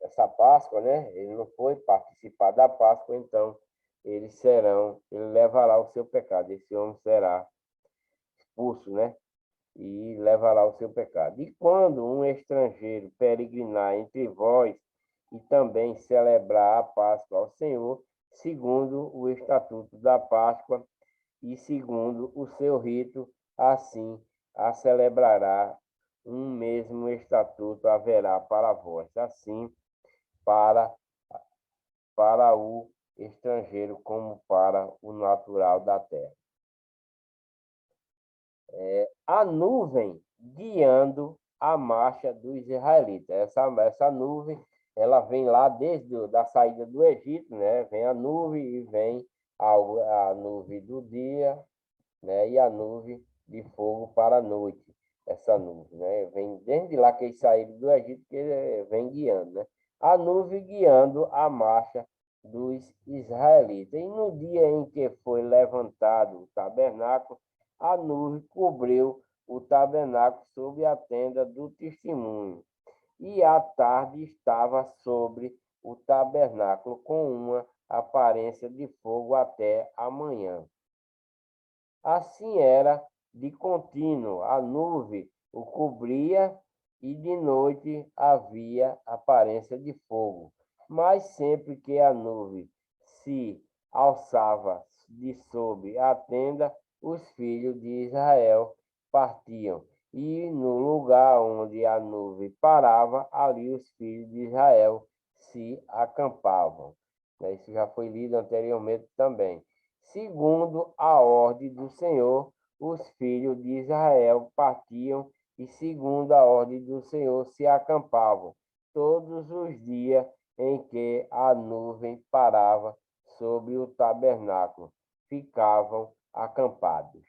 Essa Páscoa, né? Ele não foi participar da Páscoa, então ele levará o seu pecado, esse homem será expulso, né? E levará o seu pecado. E quando um estrangeiro peregrinar entre vós e também celebrar a Páscoa ao Senhor, segundo o estatuto da Páscoa e segundo o seu rito, assim a celebrará. Um mesmo estatuto haverá para vós, assim para, para o estrangeiro como para o natural da terra. A nuvem guiando a marcha dos israelitas. Essa nuvem, ela vem lá desde a saída do Egito, né? Vem a nuvem e vem a nuvem do dia, né? E a nuvem de fogo para a noite. Essa nuvem, né? Vem desde lá que eles saíram do Egito, que ele vem guiando, né? A nuvem guiando a marcha dos israelitas. E no dia em que foi levantado o tabernáculo, a nuvem cobriu o tabernáculo sob a tenda do testemunho, e a tarde estava sobre o tabernáculo com uma aparência de fogo até a manhã. Assim era de contínuo, a nuvem o cobria e de noite havia aparência de fogo. Mas sempre que a nuvem se alçava de sob a tenda, os filhos de Israel partiam, e no lugar onde a nuvem parava, ali os filhos de Israel se acampavam. Isso já foi lido anteriormente também. Segundo a ordem do Senhor, os filhos de Israel partiam e, segundo a ordem do Senhor, se acampavam todos os dias em que a nuvem parava sobre o tabernáculo. Ficavam acampados.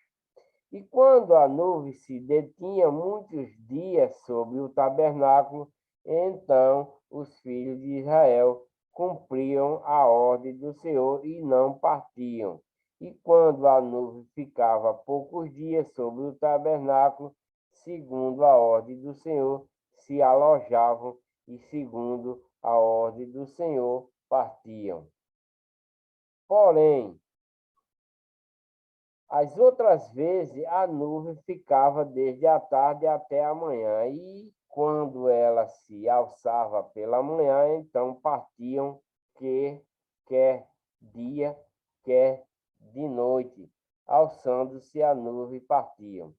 E quando a nuvem se detinha muitos dias sobre o tabernáculo, então os filhos de Israel cumpriam a ordem do Senhor e não partiam. E quando a nuvem ficava poucos dias sobre o tabernáculo, segundo a ordem do Senhor, se alojavam e, segundo a ordem do Senhor, partiam. Porém, as outras vezes a nuvem ficava desde a tarde até a manhã, e quando ela se alçava pela manhã, então partiam, quer dia, quer de noite. alçando-se a nuvem, partiam.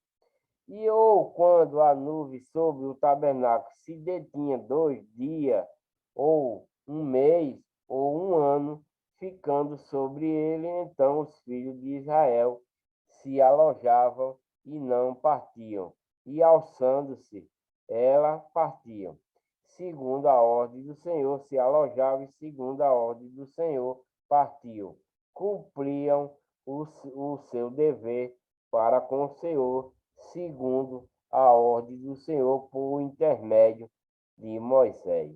E ou quando a nuvem sobre o tabernáculo se detinha 2 dias, ou um mês, ou um ano, ficando sobre ele, então os filhos de Israel se alojavam e não partiam, e alçando-se, ela partiam. Segundo a ordem do Senhor, se alojavam, e segundo a ordem do Senhor, partiam. Cumpriam o seu dever para com o Senhor, segundo a ordem do Senhor, por intermédio de Moisés.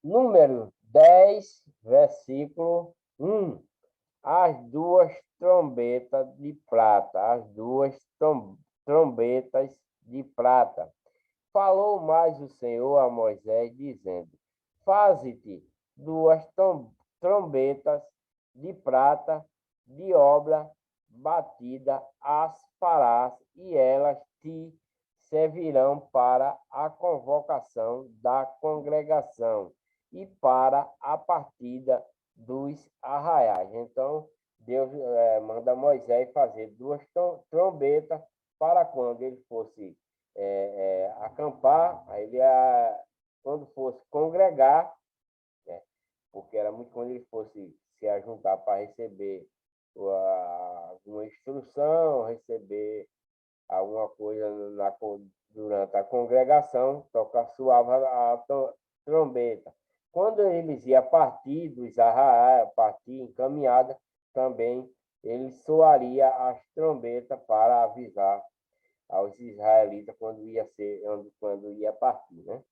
Número 10, versículo 1. As duas trombetas de prata, as duas trombetas de prata. Falou mais o Senhor a Moisés, dizendo: Faze-te duas trombetas de prata, de obra batida, as farás, e elas te servirão para a convocação da congregação e para a partida dos arraiais. Então, Deus manda Moisés fazer duas trombetas para quando ele fosse acampar, aí ele quando fosse congregar, né, porque era muito quando ele fosse se ajuntar para receber alguma instrução, receber alguma coisa durante a congregação, soava a trombeta. Quando eles iam partir dos arraiais, partir em caminhada, também ele soaria as trombetas para avisar aos israelitas quando ia partir, né?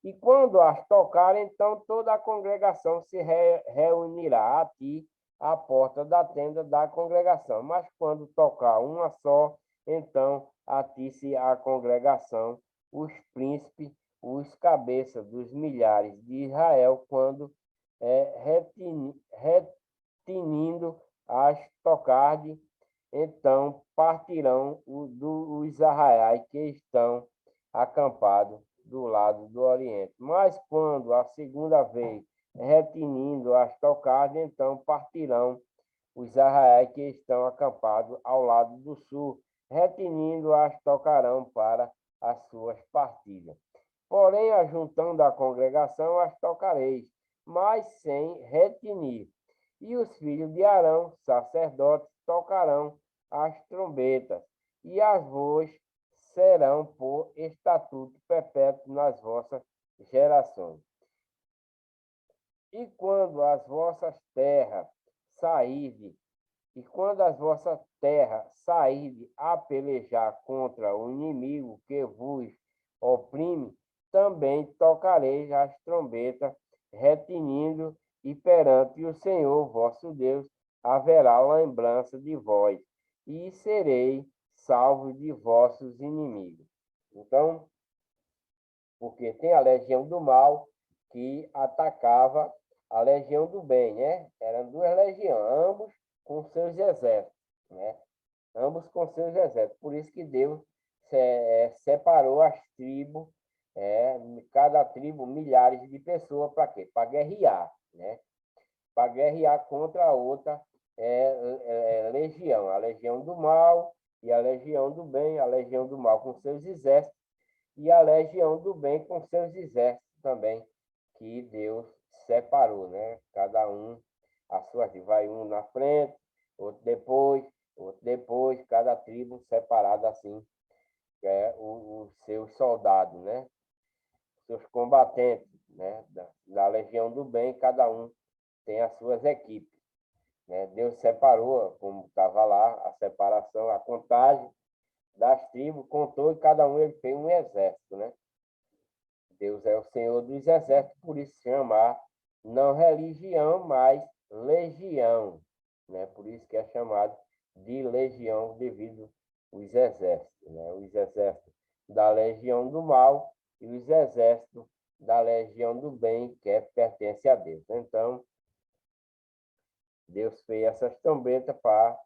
E quando as tocarem, então toda a congregação se reunirá a ti à porta da tenda da congregação. Mas quando tocar uma só, então atisse a congregação, os príncipes, os cabeças dos milhares de Israel, quando retinindo as tocarde, então partirão os arraiais que estão acampados do lado do Oriente. Mas quando a segunda vez retinindo as tocadas, então partirão os arraiais que estão acampados ao lado do sul, retinindo as tocarão para as suas partidas. Porém, ajuntando a congregação, as tocareis, mas sem retinir. E os filhos de Arão, sacerdotes, tocarão as trombetas, e as voz serão por estatuto perpétuo nas vossas gerações. E quando as vossas terras saírem, a pelejar contra o inimigo que vos oprime, também tocareis as trombetas, retinindo, e perante o Senhor vosso Deus haverá lembrança de vós, e serei salvos de vossos inimigos. Então, porque tem a legião do mal que atacava a legião do bem, né? Eram duas legiões, ambos com seus exércitos, né? Ambos com seus exércitos. Por isso que Deus separou as tribos, cada tribo, milhares de pessoas, para quê? Para guerrear, né? Para guerrear contra a outra legião, a legião do mal e a legião do bem, a legião do mal com seus exércitos e a legião do bem com seus exércitos também, que Deus separou, né? Cada um a sua, vai um na frente, outro depois, cada tribo separada assim, os seus soldados, né? Seus combatentes, né? Da legião do bem, cada um tem as suas equipes, né? Deus separou, como estava lá, a separação, a contagem das tribos, contou e cada um ele fez um exército, né? Deus é o Senhor dos exércitos, por isso chamar não religião, mas legião, né? Por isso que é chamado de legião devido os exércitos, né? Os exércitos da legião do mal e os exércitos da legião do bem, que pertence a Deus. Então, Deus fez essas trombetas para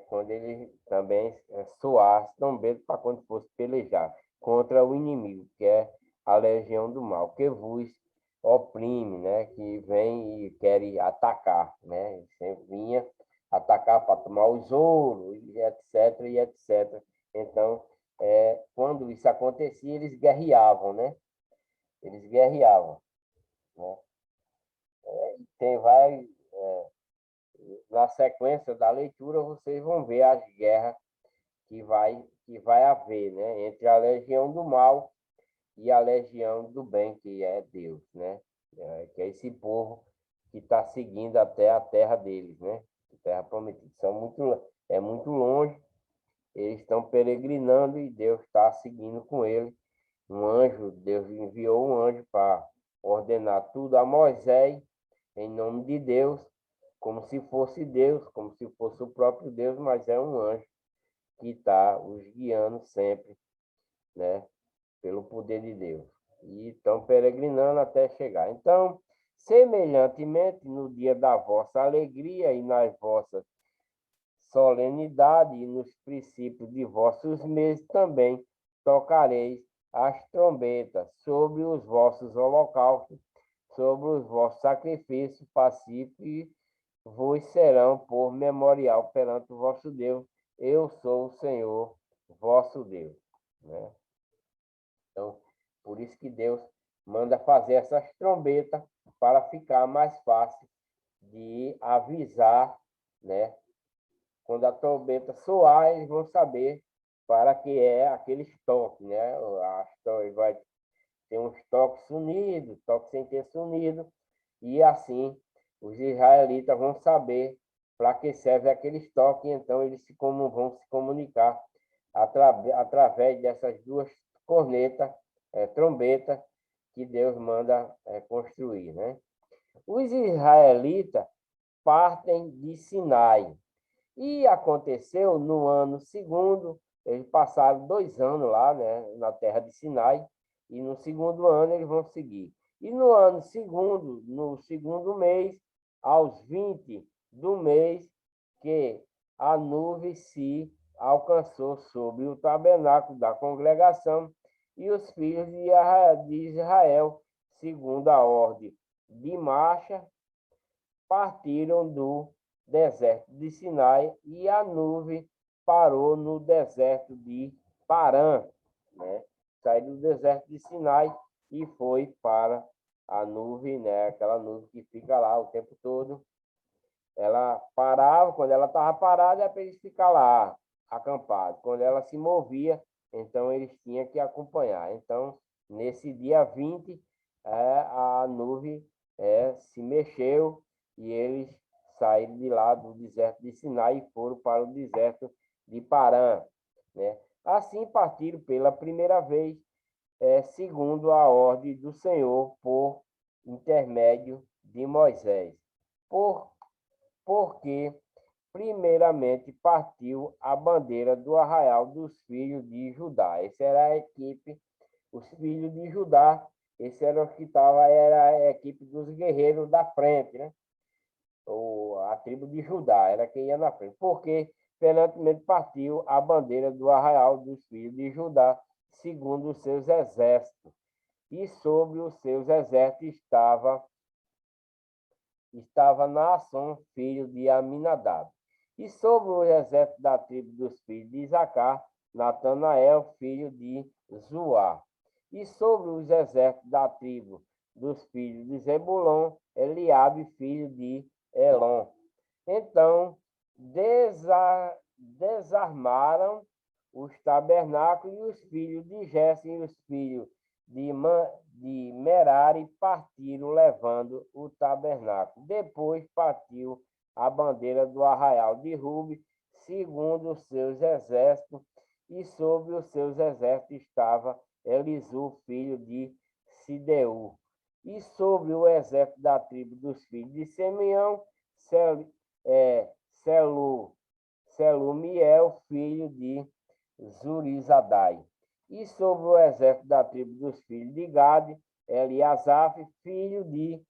quando ele também soar as trombetas para quando fosse pelejar contra o inimigo, que é a legião do mal, que vos oprime, né? Que vem e quer atacar, né? Sempre vinha atacar para tomar os ouros, e etc, e etc. Então, quando isso acontecia, eles guerreavam, né? Eles guerreavam, né? Tem vai Na sequência da leitura, vocês vão ver as guerras que vai haver, né? Entre a legião do mal e a legião do bem, que é Deus, né? Que é esse povo que está seguindo até a terra deles, né? A terra prometida. É muito longe, eles estão peregrinando e Deus está seguindo com eles. Deus enviou um anjo para ordenar tudo a Moisés, em nome de Deus, como se fosse Deus, como se fosse o próprio Deus, mas é um anjo que está os guiando sempre, né? Pelo poder de Deus. E estão peregrinando até chegar. Então, semelhantemente, no dia da vossa alegria e nas vossas solenidades e nos princípios de vossos meses também tocareis as trombetas sobre os vossos holocaustos, sobre os vossos sacrifícios pacíficos, e vos serão por memorial perante o vosso Deus. Eu sou o Senhor, vosso Deus. Né? Então, por isso que Deus manda fazer essas trombetas para ficar mais fácil de avisar, né? Quando a trombeta soar, eles vão saber para que é aquele estoque, né? Vai ter um estoque sunido, estoque sem ter sunido, e assim os israelitas vão saber para que serve aquele estoque, então eles vão se comunicar através dessas duas cornetas, trombetas, que Deus manda construir, né? Os israelitas partem de Sinai, e aconteceu no ano segundo, eles passaram 2 anos lá, né, na terra de Sinai, e no segundo ano eles vão seguir. E no ano segundo, no segundo mês, aos 20 do mês, que a nuvem se alcançou sobre o tabernáculo da congregação, e os filhos de Israel, segundo a ordem de marcha, partiram do deserto de Sinai, e a nuvem parou no deserto de Parã, né? Saiu do deserto de Sinai e foi para a nuvem, né? Aquela nuvem que fica lá o tempo todo. Ela parava, quando ela estava parada, era para eles ficar lá, acampados. Quando ela se movia, então eles tinham que acompanhar. Então, nesse dia 20, a nuvem se mexeu e eles saíram de lá do deserto de Sinai e foram para o deserto de Parã, né? Assim partiram pela primeira vez, segundo a ordem do Senhor, por intermédio de Moisés. Porque primeiramente partiu a bandeira do arraial dos filhos de Judá. Essa era a equipe, os filhos de Judá, esse era o que era a equipe dos guerreiros da frente, né? A tribo de Judá era quem ia na frente. Porque permanentemente partiu a bandeira do arraial dos filhos de Judá, segundo os seus exércitos. E sobre os seus exércitos estava Naasson, filho de Aminadab. E sobre o exército da tribo dos filhos de Isacar, Natanael, filho de Zuá. E sobre os exércitos da tribo dos filhos de Zebulon, Eliabe, filho de Elon. Então, desarmaram os tabernáculos, e os filhos de Jesse e os filhos de Merari partiram levando o tabernáculo. Depois partiu a bandeira do arraial de Rube, segundo os seus exércitos, e sobre os seus exércitos estava Elisu, filho de Sideu. E sobre o exército da tribo dos filhos de Simeão, Selumiel, filho de Zurizadai. E sobre o exército da tribo dos filhos de Gade, Eliasaf, filho de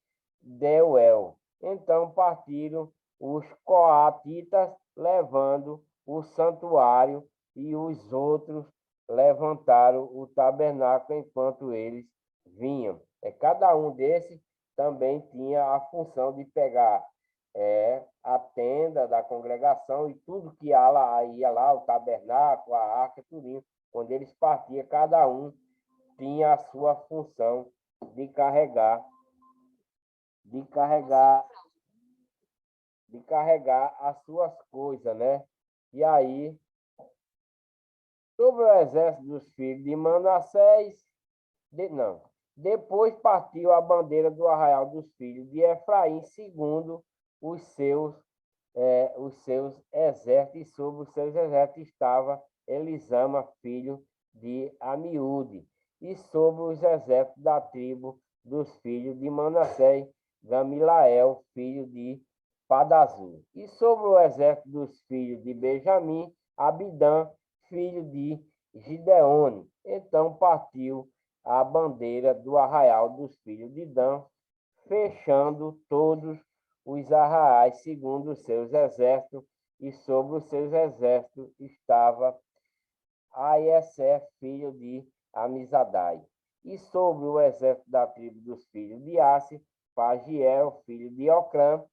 Deuel. Então partiram os coatitas, levando o santuário, e os outros levantaram o tabernáculo enquanto eles vinham. Cada um desses também tinha a função de pegar a tenda da congregação e tudo que ia lá, o tabernáculo, a arca, tudo. Quando eles partiam, cada um tinha a sua função de carregar, de carregar, de carregar as suas coisas, né? E aí, sobre o exército dos filhos de Manassés, não. Depois partiu a bandeira do arraial dos filhos de Efraim, segundo os seus exércitos, e sobre os seus exércitos estava Elisama, filho de Amiúde, e sobre os exércitos da tribo dos filhos de Manassés, Gamilael, filho de Padazur, e sobre o exército dos filhos de Benjamim, Abidã, filho de Gideone. Então partiu a bandeira do arraial dos filhos de Dan, fechando todos os arraiais segundo os seus exércitos, e sobre os seus exércitos estava Aiessé, filho de Amizadai. E sobre o exército da tribo dos filhos de Assi, Pagiel, filho de Ocrã,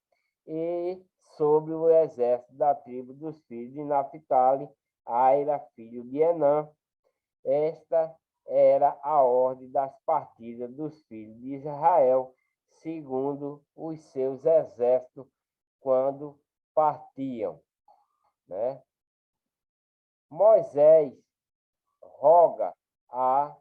e sobre o exército da tribo dos filhos de Naphtali, Aira, filho de Enã. Esta era a ordem das partidas dos filhos de Israel, segundo os seus exércitos, quando partiam, né? Moisés roga a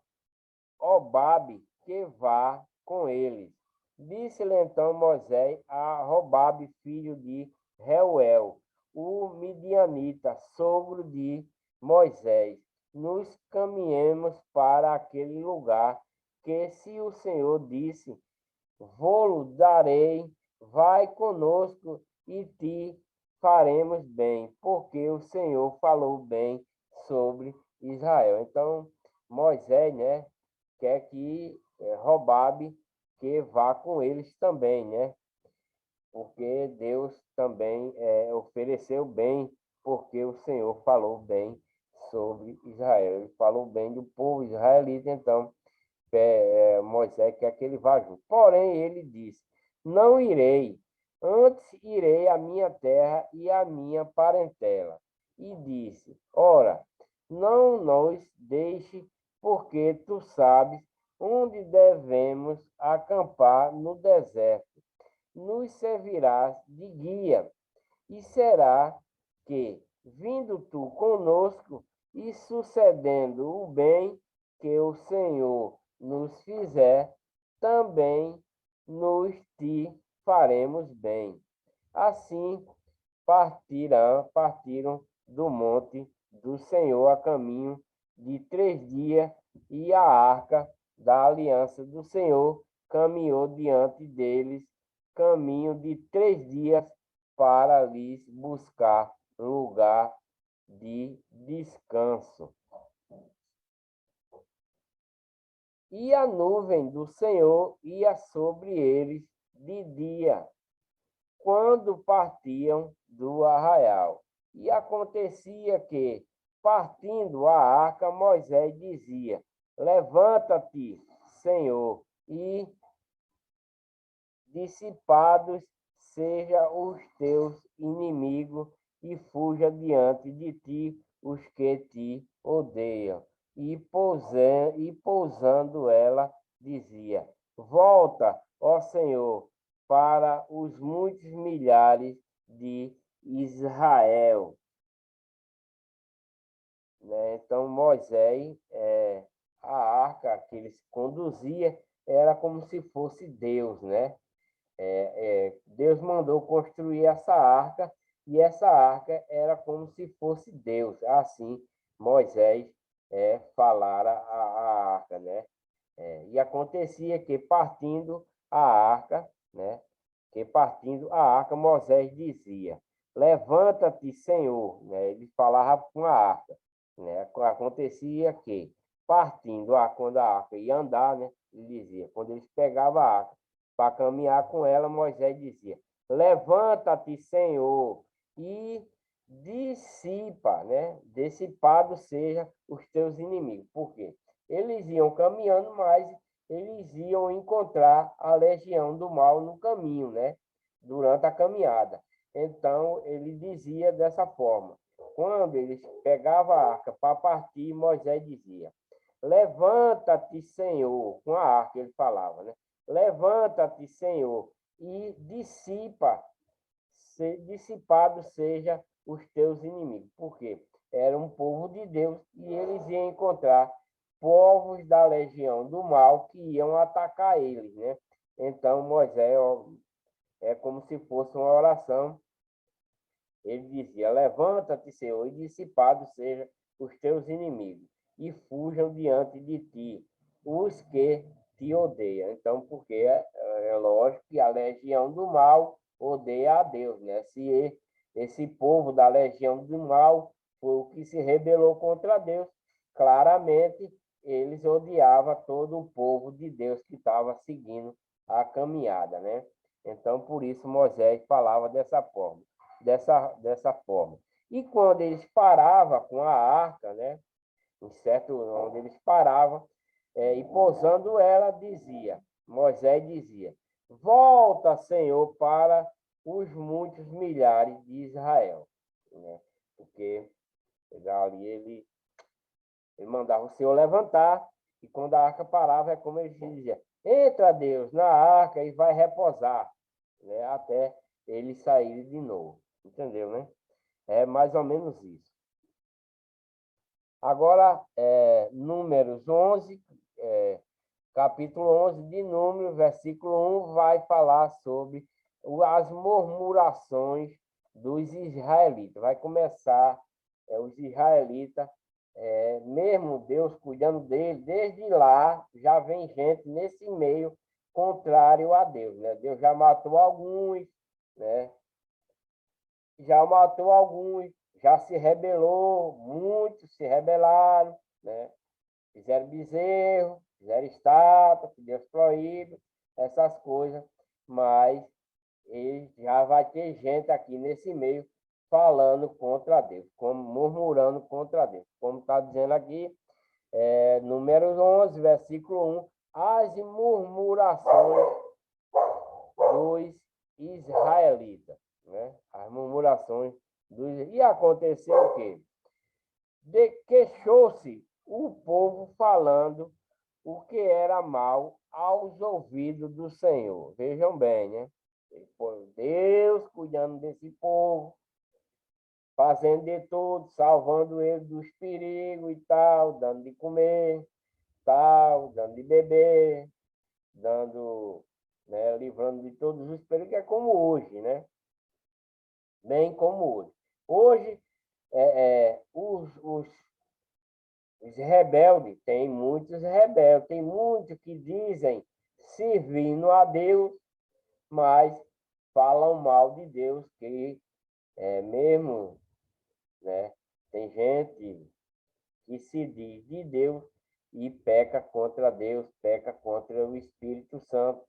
Obabe que vá com eles. Disse-lhe então Moisés a Robabe, filho de Reuel, o midianita, sogro de Moisés: nos caminhemos para aquele lugar que, se o Senhor disse, vou-lo darei, vai conosco e te faremos bem, porque o Senhor falou bem sobre Israel. Então, Moisés, né, quer que Robabe que vá com eles também, né? Porque Deus também ofereceu bem, porque o Senhor falou bem sobre Israel. Ele falou bem do povo israelita, então Moisés quer que ele vá junto. Porém, ele disse: não irei, antes irei à minha terra e à minha parentela. E disse: ora, não nos deixe, porque tu sabes onde devemos acampar no deserto. Nos servirás de guia, e será que, vindo tu conosco e sucedendo o bem que o Senhor nos fizer, também nos te faremos bem. Assim partiram do monte do Senhor a caminho de 3 dias, e a arca da aliança do Senhor caminhou diante deles, caminho de 3 dias, para lhes buscar lugar de descanso. E a nuvem do Senhor ia sobre eles de dia, quando partiam do arraial. E acontecia que, partindo a arca, Moisés dizia: levanta-te, Senhor, e dissipados sejam os teus inimigos, e fuja diante de ti os que te odeiam. E pousando ela, dizia: volta, ó Senhor, para os muitos milhares de Israel. Né? Então, Moisés, a arca que eles conduzia, era como se fosse Deus, né? Deus mandou construir essa arca, e essa arca era como se fosse Deus. Assim, Moisés falara a arca, né? E acontecia que, partindo a arca, né? Que partindo a arca, Moisés dizia: levanta-te, Senhor. Né? Ele falava com a arca. Né? Acontecia que, quando a arca ia andar, né? Ele dizia, quando eles pegavam a arca para caminhar com ela, Moisés dizia: levanta-te, Senhor, e dissipa, né? Dissipado seja os teus inimigos. Por quê? Eles iam caminhando, mas eles iam encontrar a legião do mal no caminho, né? Durante a caminhada. Então, ele dizia dessa forma. Quando eles pegavam a arca para partir, Moisés dizia: levanta-te, Senhor, com a arca ele falava, né? Levanta-te, Senhor, e dissipado seja os teus inimigos. Por quê? Era um povo de Deus e eles iam encontrar povos da legião do mal que iam atacar eles, né? Então, Moisés é como se fosse uma oração. Ele dizia: levanta-te, Senhor, e dissipado seja os teus inimigos, e fujam diante de ti os que te odeiam. Então, porque é lógico que a legião do mal odeia a Deus, né? Se esse povo da legião do mal foi o que se rebelou contra Deus, claramente eles odiavam todo o povo de Deus que estava seguindo a caminhada, né? Então, por isso Moisés falava dessa forma. E quando eles paravam com a arca, né, em certo onde eles paravam, e pousando ela, Moisés dizia: volta, Senhor, para os muitos milhares de Israel. Né? Porque ali ele mandava o Senhor levantar, e quando a arca parava, é como ele dizia: entra, Deus, na arca e vai repousar, né? Até ele sair de novo. Entendeu, né? É mais ou menos isso. Agora, Números 11, capítulo 11 de Números, versículo 1, vai falar sobre as murmurações dos israelitas. Vai começar os israelitas, mesmo Deus cuidando dele, desde lá já vem gente nesse meio contrário a Deus, né? Deus já matou alguns, né? Já se rebelou, muitos se rebelaram, né? Fizeram bezerro, fizeram estátua, que Deus proíbe, essas coisas, mas já vai ter gente aqui nesse meio falando contra Deus, como murmurando contra Deus. Como está dizendo aqui, Números 11, versículo 1, as murmurações dos israelitas, né? As murmurações dos... E aconteceu o quê? Queixou-se o povo falando o que era mal aos ouvidos do Senhor. Vejam bem, né? Deus cuidando desse povo, fazendo de tudo, salvando ele dos perigos e tal, dando de comer, tal, dando de beber, dando, né, livrando de todos os perigos, é como hoje, né? Bem como hoje. Hoje, os rebeldes, tem muitos que dizem servindo a Deus, mas falam mal de Deus, que mesmo, né? Tem gente que se diz de Deus e peca contra Deus, peca contra o Espírito Santo,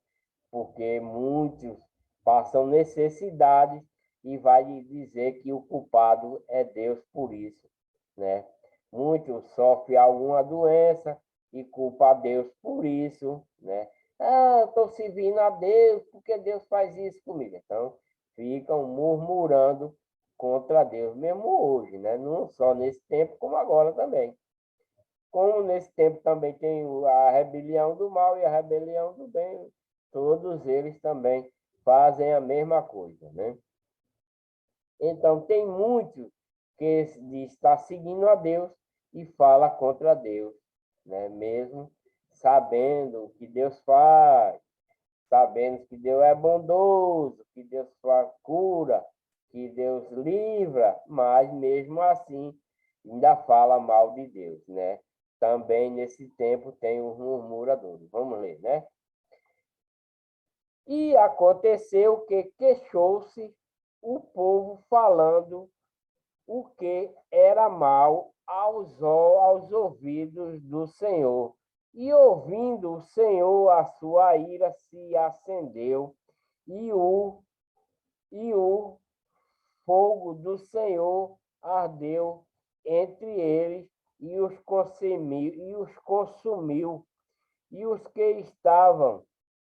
porque muitos passam necessidades e vai dizer que o culpado é Deus por isso, né? Muitos sofrem alguma doença e culpa a Deus por isso, né? Ah, estou servindo a Deus porque Deus faz isso comigo. Então, ficam murmurando contra Deus, mesmo hoje, né? Não só nesse tempo, como agora também. Como nesse tempo também tem a rebelião do mal e a rebelião do bem, todos eles também fazem a mesma coisa, né? Então, tem muitos que está seguindo a Deus e fala contra Deus, né? Mesmo sabendo o que Deus faz, sabendo que Deus é bondoso, que Deus cura, que Deus livra, mas mesmo assim ainda fala mal de Deus, né? Também nesse tempo tem os murmuradores. Vamos ler, né? E aconteceu que queixou-se o povo falando o que era mal aos ouvidos do Senhor. E ouvindo o Senhor, a sua ira se acendeu, e o fogo do Senhor ardeu entre eles e os consumiu, e os que estavam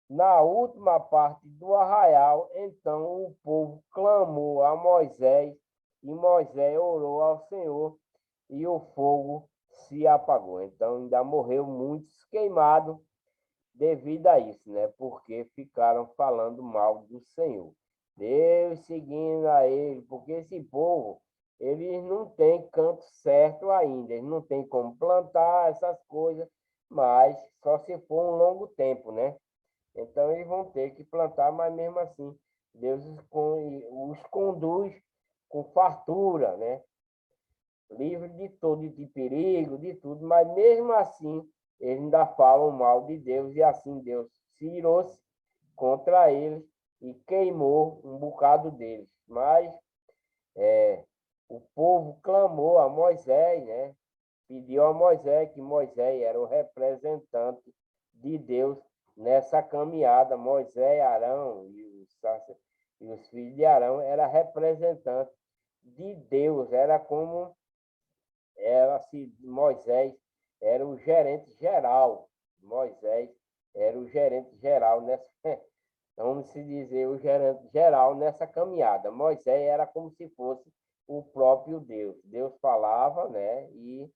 na última parte do arraial. Então o povo clamou a Moisés, e Moisés orou ao Senhor, e o fogo se apagou. Então ainda morreu muitos queimados devido a isso, né? Porque ficaram falando mal do Senhor. Deus seguindo a ele, porque esse povo, eles não têm canto certo ainda, eles não têm como plantar essas coisas, mas só se for um longo tempo, né? Então eles vão ter que plantar, mas mesmo assim, Deus os conduz com fartura, né? Livre de todo de perigo, de tudo, mas mesmo assim, eles ainda falam mal de Deus, e assim Deus se irou-se contra eles e queimou um bocado deles. Mas o povo clamou a Moisés, né? Pediu a Moisés, que Moisés era o representante de Deus nessa caminhada. Moisés, Arão e os filhos de Arão eram representantes de Deus, era como se Moisés era o gerente geral. Moisés era o gerente geral nessa, vamos se dizer, o gerente geral nessa caminhada. Moisés era como se fosse o próprio Deus. Deus falava, né? E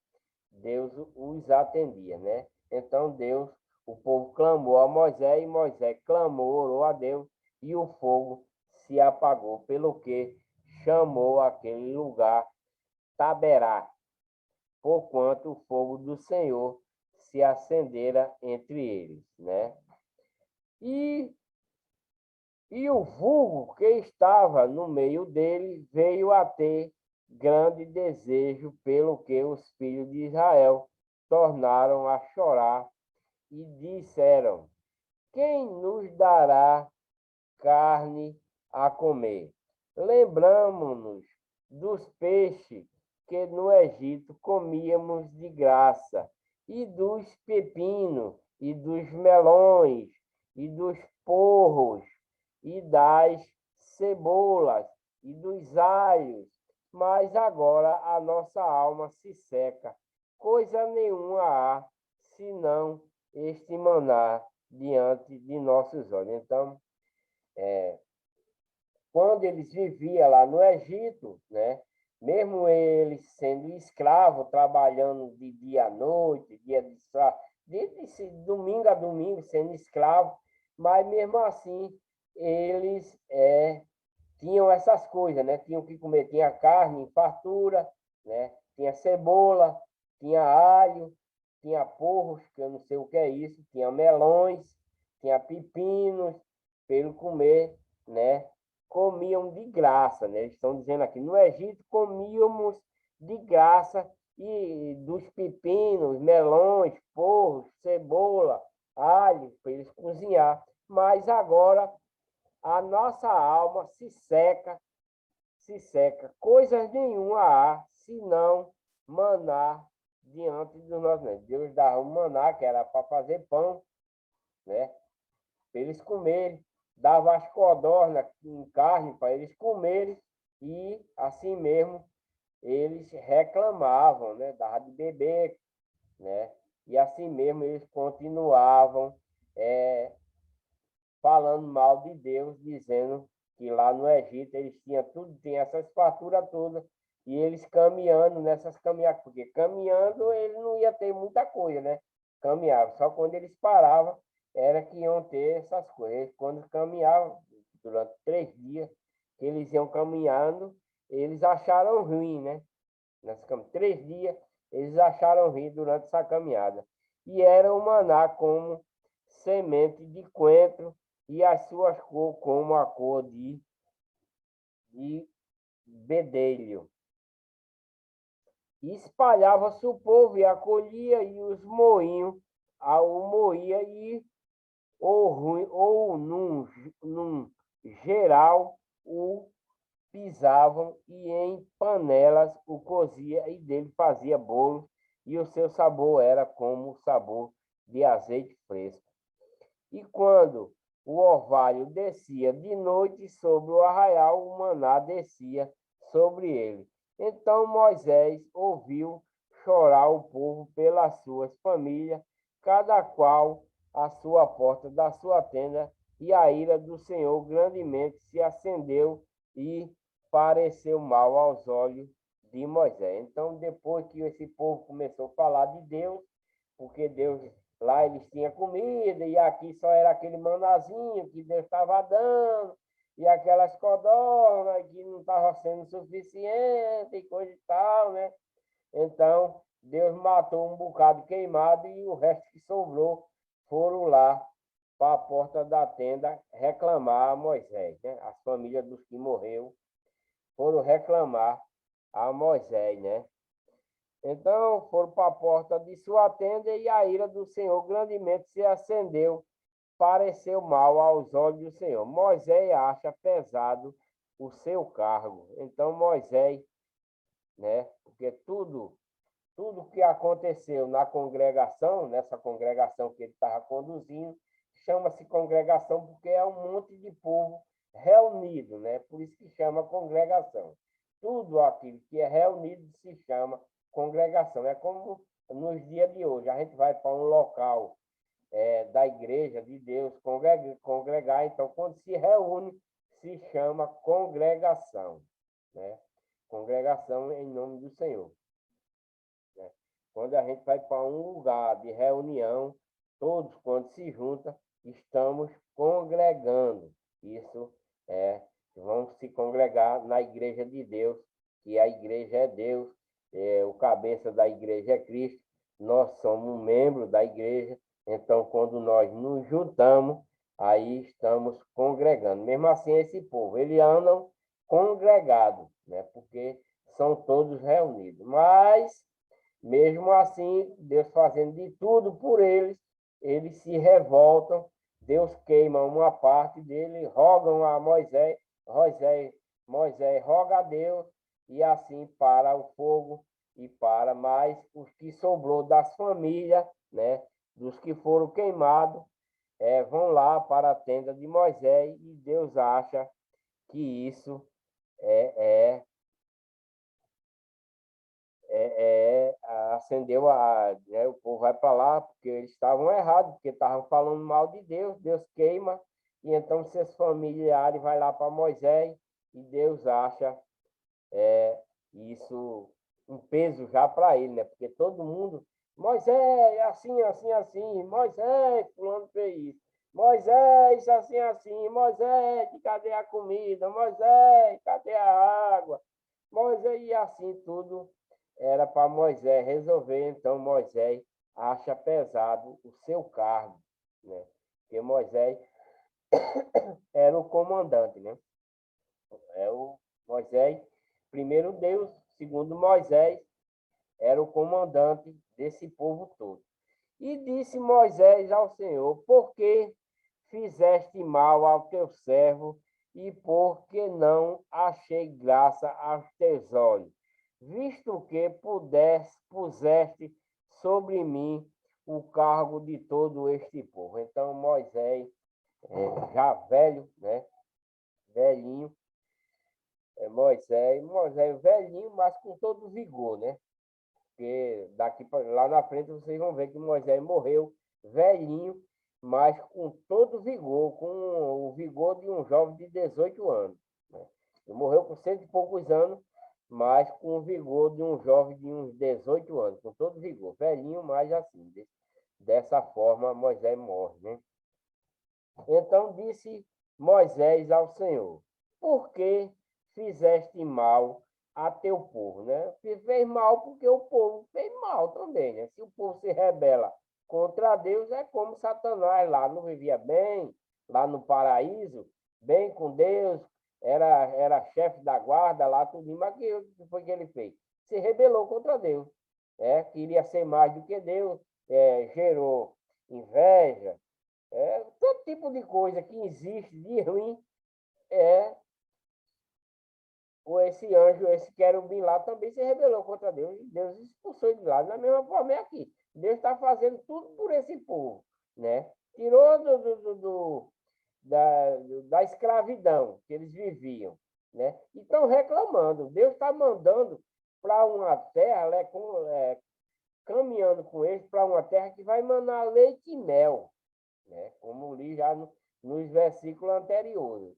Deus os atendia, né? Então Deus, o povo clamou a Moisés, e Moisés clamou, orou a Deus, e o fogo se apagou, pelo que chamou aquele lugar Taberá, porquanto o fogo do Senhor se acendera entre eles, né? E, e o vulgo que estava no meio dele veio a ter grande desejo, pelo que os filhos de Israel tornaram a chorar e disseram: quem nos dará carne a comer? Lembramo-nos dos peixes que no Egito comíamos de graça, e dos pepinos, e dos melões, e dos porros, e das cebolas, e dos alhos. Mas agora a nossa alma se seca, coisa nenhuma há, senão este maná diante de nossos olhos. Então, quando eles viviam lá no Egito, né? Mesmo eles sendo escravos, trabalhando de dia à noite, de domingo a domingo, sendo escravos, mas mesmo assim eles tinham essas coisas, né? Tinham que comer, tinha carne em fartura, né? Tinha cebola, tinha alho, tinha porros, que eu não sei o que é isso, tinha melões, tinha pepinos, pelo comer, né? Comiam de graça, né? Eles estão dizendo aqui, no Egito comíamos de graça, e dos pepinos, melões, porros, cebola, alho, para eles cozinhar. Mas agora a nossa alma se seca, coisas nenhuma há, senão maná diante dos nossos olhos. Deus dava um maná, que era para fazer pão, né? Para eles comerem, dava as codornas em carne para eles comerem, e assim mesmo eles reclamavam, né? Dava de beber, né? E assim mesmo eles continuavam falando mal de Deus, dizendo que lá no Egito eles tinham tudo, tinha essas farturas todas, e eles caminhando nessas caminhadas, porque caminhando ele não ia ter muita coisa, né? Caminhava, só quando eles paravam era que iam ter essas coisas. Quando caminhavam, durante 3 dias que eles iam caminhando, eles acharam ruim, né? 3 dias eles acharam ruim durante essa caminhada. E era o maná como semente de coentro, e as suas cores como a cor de bedelho. E espalhava-se o povo e acolhia, e os moinhos ao moía, e ou num geral o pisavam, e em panelas o cozia, e dele fazia bolo, e o seu sabor era como o sabor de azeite fresco. E quando o orvalho descia de noite sobre o arraial, o maná descia sobre ele. Então Moisés ouviu chorar o povo pelas suas famílias, cada qual a sua porta da sua tenda, e a ira do Senhor grandemente se acendeu e pareceu mal aos olhos de Moisés. Então, depois que esse povo começou a falar de Deus, porque Deus lá eles tinham comida e aqui só era aquele manazinho que Deus estava dando, e aquelas codornas que não estavam sendo suficiente e coisa e tal, né? Então, Deus matou um bocado queimado e o resto que sobrou foram lá para a porta da tenda reclamar a Moisés, né? As famílias dos que morreu foram reclamar a Moisés, né? Então foram para a porta de sua tenda e a ira do Senhor grandemente se acendeu, pareceu mal aos olhos do Senhor. Moisés acha pesado o seu cargo. Então Moisés, né? Porque tudo que aconteceu na congregação, nessa congregação que ele estava conduzindo, chama-se congregação porque é um monte de povo reunido, né? Por isso que chama congregação. Tudo aquilo que é reunido se chama congregação. É como nos dias de hoje, a gente vai para um local da igreja de Deus congregar, então quando se reúne, se chama congregação, né? Congregação em nome do Senhor. Né? Quando a gente vai para um lugar de reunião, todos, quando se juntam, estamos congregando. Isso é, vão se congregar na igreja de Deus, que a igreja é Deus, o cabeça da igreja é Cristo, nós somos um membro da igreja, então quando nós nos juntamos, aí estamos congregando. Mesmo assim, esse povo, eles andam congregados, né? Porque são todos reunidos. Mas mesmo assim, Deus fazendo de tudo por eles, eles se revoltam, Deus queima uma parte dele, rogam a Moisés, Moisés roga a Deus, e assim para o fogo e para mais os que sobrou das famílias, né, dos que foram queimados, vão lá para a tenda de Moisés, e Deus acha que isso é acendeu né, o povo vai para lá porque eles estavam errados, porque estavam falando mal de Deus, Deus queima, e então seus familiares vai lá para Moisés, e Deus acha isso um peso já para ele, né? Porque todo mundo, Moisés, assim, assim, assim, Moisés, fulano fez isso, Moisés, assim, assim, Moisés, cadê a comida? Moisés, cadê a água? Moisés, e assim tudo era para Moisés resolver, então Moisés acha pesado o seu cargo, né? Porque Moisés era o comandante, né? É o Moisés, primeiro Deus, segundo Moisés, era o comandante desse povo todo. E disse Moisés ao Senhor: por que fizeste mal ao teu servo e porque não achei graça aos teus olhos, visto que puseste sobre mim o cargo de todo este povo. Então Moisés, já velho, né? Velhinho, Moisés velhinho, mas com todo vigor, né? Porque daqui lá na frente vocês vão ver que Moisés morreu velhinho, mas com todo vigor, com o vigor de um jovem de 18 anos. Né? Ele morreu com cento e poucos anos, mas com o vigor de um jovem de uns 18 anos, com todo vigor. Velhinho, mas assim, dessa forma Moisés morre. Né? Então disse Moisés ao Senhor: por que fizeste mal a teu povo? Né? Fez mal porque o povo fez mal também. Né? Se o povo se rebela contra Deus, é como Satanás lá não vivia bem, lá no paraíso, bem com Deus, era chefe da guarda lá, tudo, mas o que foi que ele fez? Se rebelou contra Deus. Queria ser mais do que Deus, gerou inveja, todo tipo de coisa que existe de ruim é ou esse anjo, esse querubim lá também se rebelou contra Deus e Deus expulsou ele de lá. Da mesma forma é aqui. Deus está fazendo tudo por esse povo, né? Tirou da escravidão que eles viviam, né? E estão reclamando. Deus está mandando para uma terra, caminhando com eles para uma terra que vai manar leite e mel. né? Como li já nos versículos anteriores.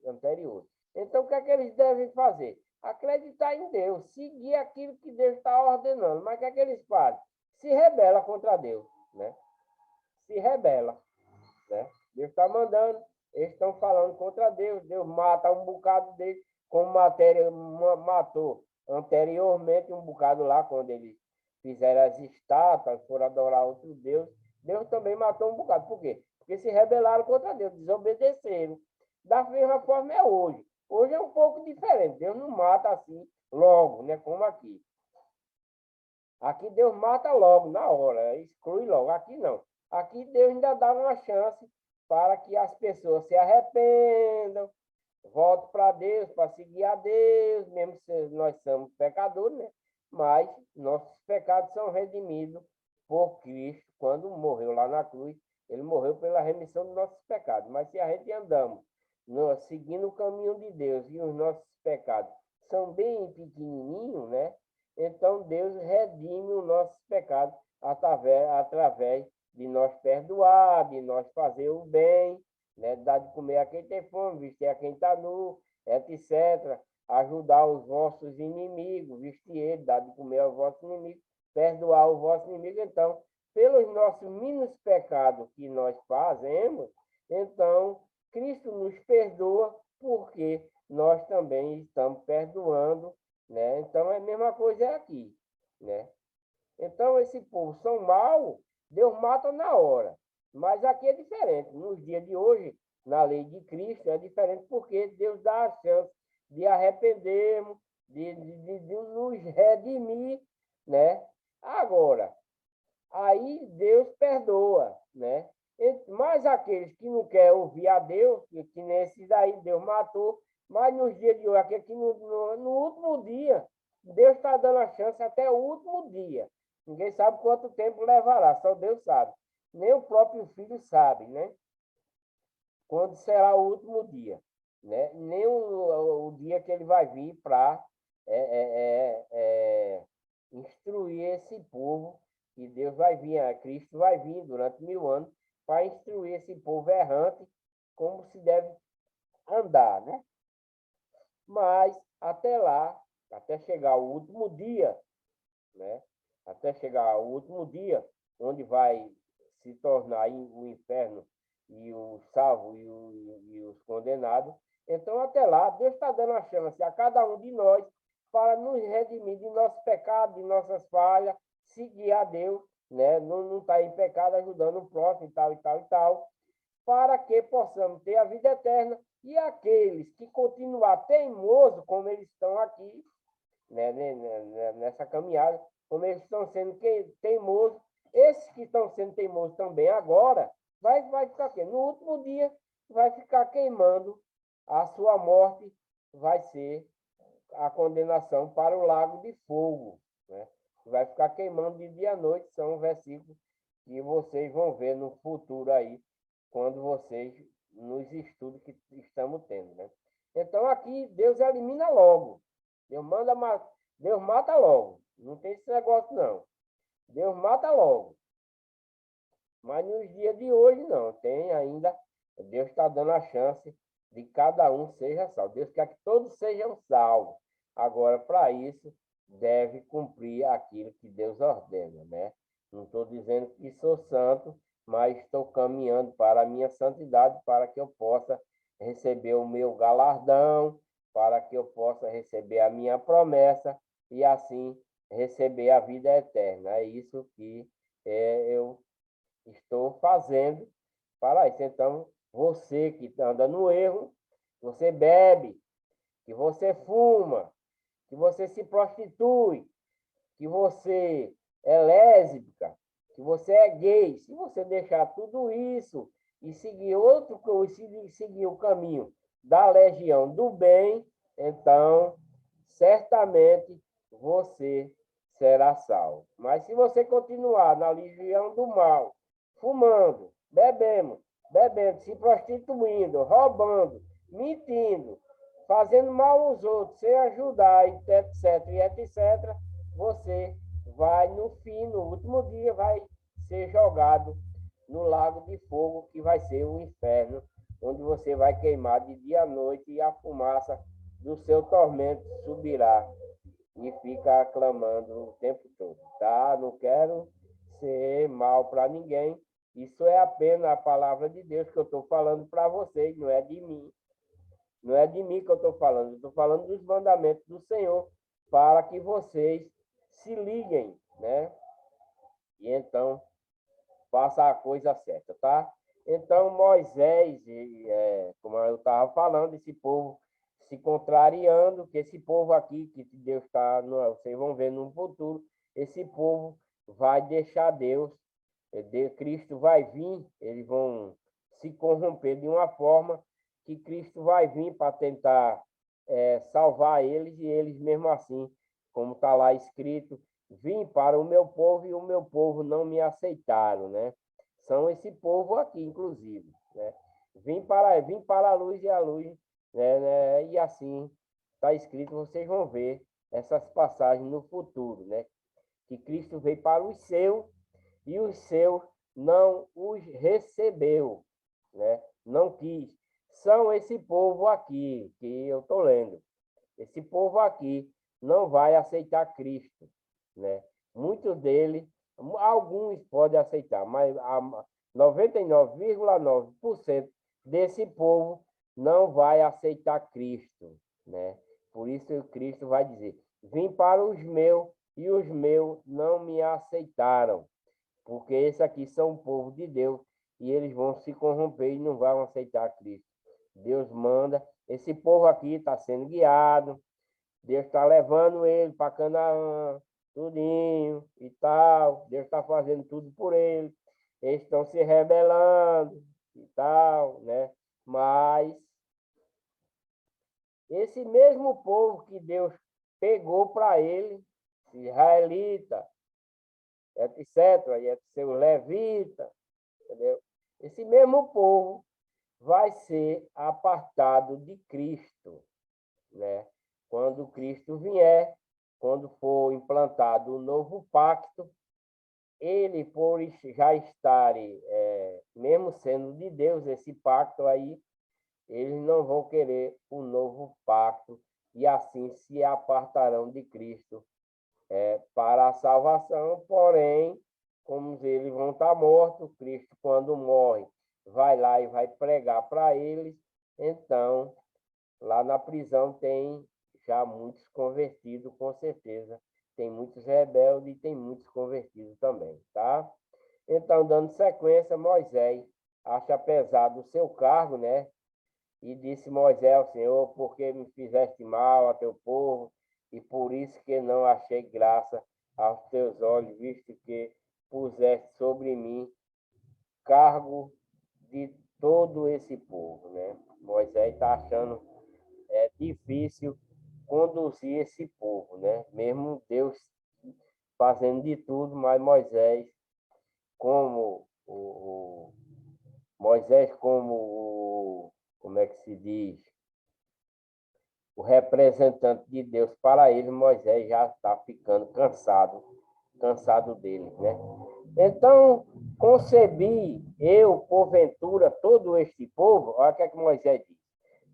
Então, o que é que eles devem fazer? Acreditar em Deus, seguir aquilo que Deus está ordenando. Mas o que é que eles fazem? Se rebela contra Deus, né? Se rebela, né? Deus está mandando, eles estão falando contra Deus. Deus mata um bocado deles, como matéria matou anteriormente um bocado lá, quando eles fizeram as estátuas, foram adorar outro Deus. Deus também matou um bocado. Por quê? Porque se rebelaram contra Deus, desobedeceram. Da mesma forma é hoje. Hoje é um pouco diferente. Deus não mata assim logo, né? Como aqui. Aqui Deus mata logo, na hora, exclui logo. Aqui não. Aqui Deus ainda dá uma chance para que as pessoas se arrependam, voltem para Deus, para seguir a Deus, mesmo se nós somos pecadores, né? Mas nossos pecados são redimidos por Cristo. Quando morreu lá na cruz, ele morreu pela remissão dos nossos pecados. Mas se a gente andamos seguindo o caminho de Deus e os nossos pecados são bem pequenininhos, né? Então Deus redime os nossos pecados através de nós perdoar, de nós fazer o bem, né? Dar de comer a quem tem fome, vestir a quem está nu, etc. Ajudar os vossos inimigos, vestir eles, dar de comer aos vossos inimigos, perdoar os vossos inimigos. Então, pelos nossos mínimos pecados que nós fazemos, então Cristo nos perdoa porque nós também estamos perdoando, né? Então, é a mesma coisa aqui, né? Então, esse povo são maus, Deus mata na hora. Mas aqui é diferente. Nos dias de hoje, na lei de Cristo, é diferente porque Deus dá a chance de arrependermos, de nos redimir, né? Agora, aí Deus perdoa, né? Mas aqueles que não querem ouvir a Deus, que nesses daí Deus matou, mas nos dias de hoje, aqui no último dia, Deus está dando a chance até o último dia. Ninguém sabe quanto tempo levará, só Deus sabe. Nem o próprio filho sabe, né? Quando será o último dia, né? Nem o dia que ele vai vir para instruir esse povo, que Deus vai vir, Cristo vai vir durante 1000 anos para instruir esse povo errante como se deve andar, né? Mas até lá, até chegar o último dia, né? Até chegar o último dia, onde vai se tornar o inferno e os salvos e os condenados. Então, até lá, Deus está dando a chance a cada um de nós para nos redimir de nossos pecados, de nossas falhas, seguir a Deus, né? Não estar em pecado, ajudando o próximo e tal, e tal, e tal, para que possamos ter a vida eterna. E aqueles que continuar teimoso, como eles estão aqui, né, nessa caminhada, como eles estão sendo teimosos, esses que estão sendo teimosos também agora, vai ficar aqui. No último dia, vai ficar queimando, a sua morte vai ser a condenação para o lago de fogo, né? Vai ficar queimando de dia à noite, são versículos que vocês vão ver no futuro aí, quando vocês, nos estudos que estamos tendo, né? Então, aqui, Deus elimina logo. Deus mata logo. Não tem esse negócio, não. Deus mata logo. Mas nos dias de hoje, não. Tem ainda. Deus está dando a chance de cada um seja salvo. Deus quer que todos sejam salvos. Agora, para isso, deve cumprir aquilo que Deus ordena, né? Não estou dizendo que sou santo, mas estou caminhando para a minha santidade, para que eu possa receber o meu galardão, para que eu possa receber a minha promessa e assim receber a vida eterna. É isso que eu estou fazendo para isso. Então, você que anda no erro, você bebe, que você fuma, que você se prostitui, que você é lésbica, que você é gay, se você deixar tudo isso e seguir seguir o caminho da legião do bem, então certamente você será salvo. Mas se você continuar na legião do mal, fumando, bebendo, se prostituindo, roubando, mentindo, fazendo mal aos outros, sem ajudar, etc, etc, você vai, no fim, no último dia, vai ser jogado no lago de fogo, que vai ser o inferno, onde você vai queimar de dia à noite e a fumaça do seu tormento subirá e fica clamando o tempo todo, tá? Não quero ser mal para ninguém. Isso é apenas a palavra de Deus que eu estou falando para vocês, não é de mim. Não é de mim que eu estou falando, eu estou falando dos mandamentos do Senhor, para que vocês se liguem, né? E então faça a coisa certa, tá? Então Moisés, como eu estava falando, esse povo se contrariando, que esse povo aqui, que Deus está, vocês vão ver no futuro, esse povo vai deixar Deus, Cristo vai vir, eles vão se corromper de uma forma que Cristo vai vir para tentar salvar eles, e eles mesmo assim, como está lá escrito, vim para o meu povo e o meu povo não me aceitaram, né? São esse povo aqui, inclusive, né? Vim para a luz e a luz, né? E assim está escrito, vocês vão ver essas passagens no futuro, né? Que Cristo veio para os seus e os seus não os recebeu, né? Não quis. São esse povo aqui que eu estou lendo. Esse povo aqui não vai aceitar Cristo, né? Muitos deles, alguns podem aceitar, mas a 99,9% desse povo não vai aceitar Cristo, né? Por isso Cristo vai dizer: vim para os meus e os meus não me aceitaram, porque esses aqui são o povo de Deus e eles vão se corromper e não vão aceitar Cristo. Deus manda, esse povo aqui está sendo guiado, Deus está levando ele para Canaã, tudinho e tal. Deus está fazendo tudo por ele. Eles estão se rebelando e tal, né? Mas esse mesmo povo que Deus pegou para ele, israelita, etc., etc., o levita, entendeu? Esse mesmo povo vai ser apartado de Cristo, né? Quando Cristo vier, quando for implantado o novo pacto, ele, por já estar, mesmo sendo de Deus, esse pacto aí, eles não vão querer o novo pacto e assim se apartarão de Cristo para a salvação. Porém, como eles vão estar mortos, Cristo, quando morre, vai lá e vai pregar para eles. Então, lá na prisão tem já muitos convertidos, com certeza. Tem muitos rebeldes e tem muitos convertidos também, tá? Então, dando sequência, Moisés acha pesado o seu cargo, né? E disse Moisés ao Senhor: porque me fizeste mal a teu povo, e por isso que não achei graça aos teus olhos, visto que puseste sobre mim cargo de todo esse povo, né? Moisés está achando difícil conduzir esse povo, né? Mesmo Deus fazendo de tudo, mas Moisés, como Moisés, como como é que se diz? O representante de Deus para ele, Moisés já está ficando cansado deles, né? Então, concebi eu, porventura, todo este povo, olha o que é que Moisés diz.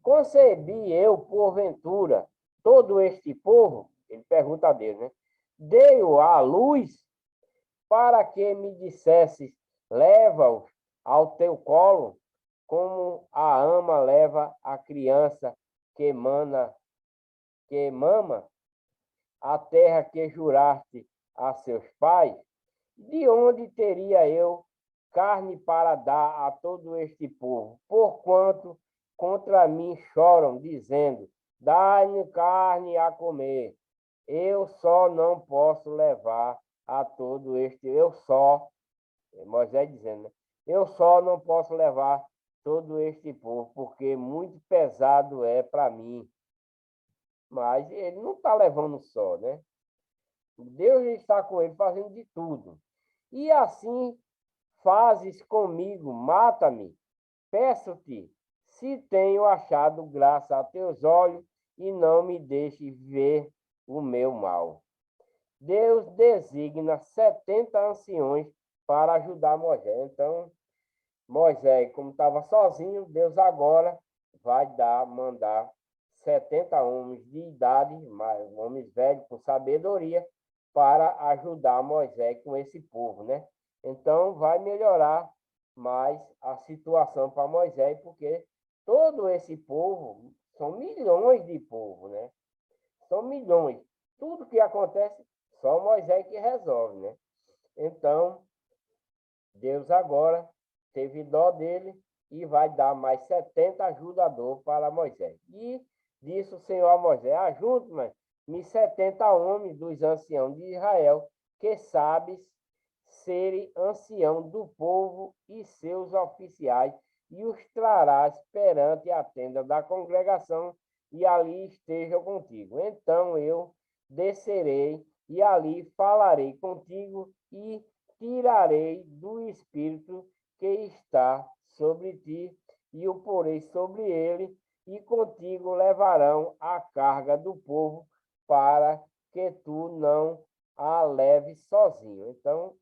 Concebi eu, porventura, todo este povo, ele pergunta a Deus, né? Dei-o à luz para que me dissesse, leva-os ao teu colo, como a ama leva a criança que mama a terra que juraste a seus pais. De onde teria eu carne para dar a todo este povo? Porquanto contra mim choram, dizendo, dai-me carne a comer. Eu só não posso levar a todo este, Moisés dizendo, né? Eu só não posso levar todo este povo, porque muito pesado é para mim. Mas ele não está levando só, né? Deus está com ele fazendo de tudo. E assim fazes comigo, mata-me, peço-te, se tenho achado graça a teus olhos, e não me deixes ver o meu mal. Deus designa 70 anciões para ajudar Moisés. Então, Moisés, como estava sozinho, Deus agora vai mandar 70 homens de idade, homens velhos com sabedoria, para ajudar Moisés com esse povo, né? Então, vai melhorar mais a situação para Moisés, porque todo esse povo, são milhões de povo, né? São milhões. Tudo que acontece, só Moisés que resolve, né? Então, Deus agora teve dó dele e vai dar mais 70 ajudadores para Moisés. E disse o Senhor a Moisés: ajunte-me 70 homens dos anciãos de Israel, que sabes serem ancião do povo e seus oficiais, e os trarás perante a tenda da congregação, e ali estejam contigo. Então eu descerei e ali falarei contigo e tirarei do espírito que está sobre ti e o porei sobre ele, e contigo levarão a carga do povo, para que tu não a leves sozinho. Então,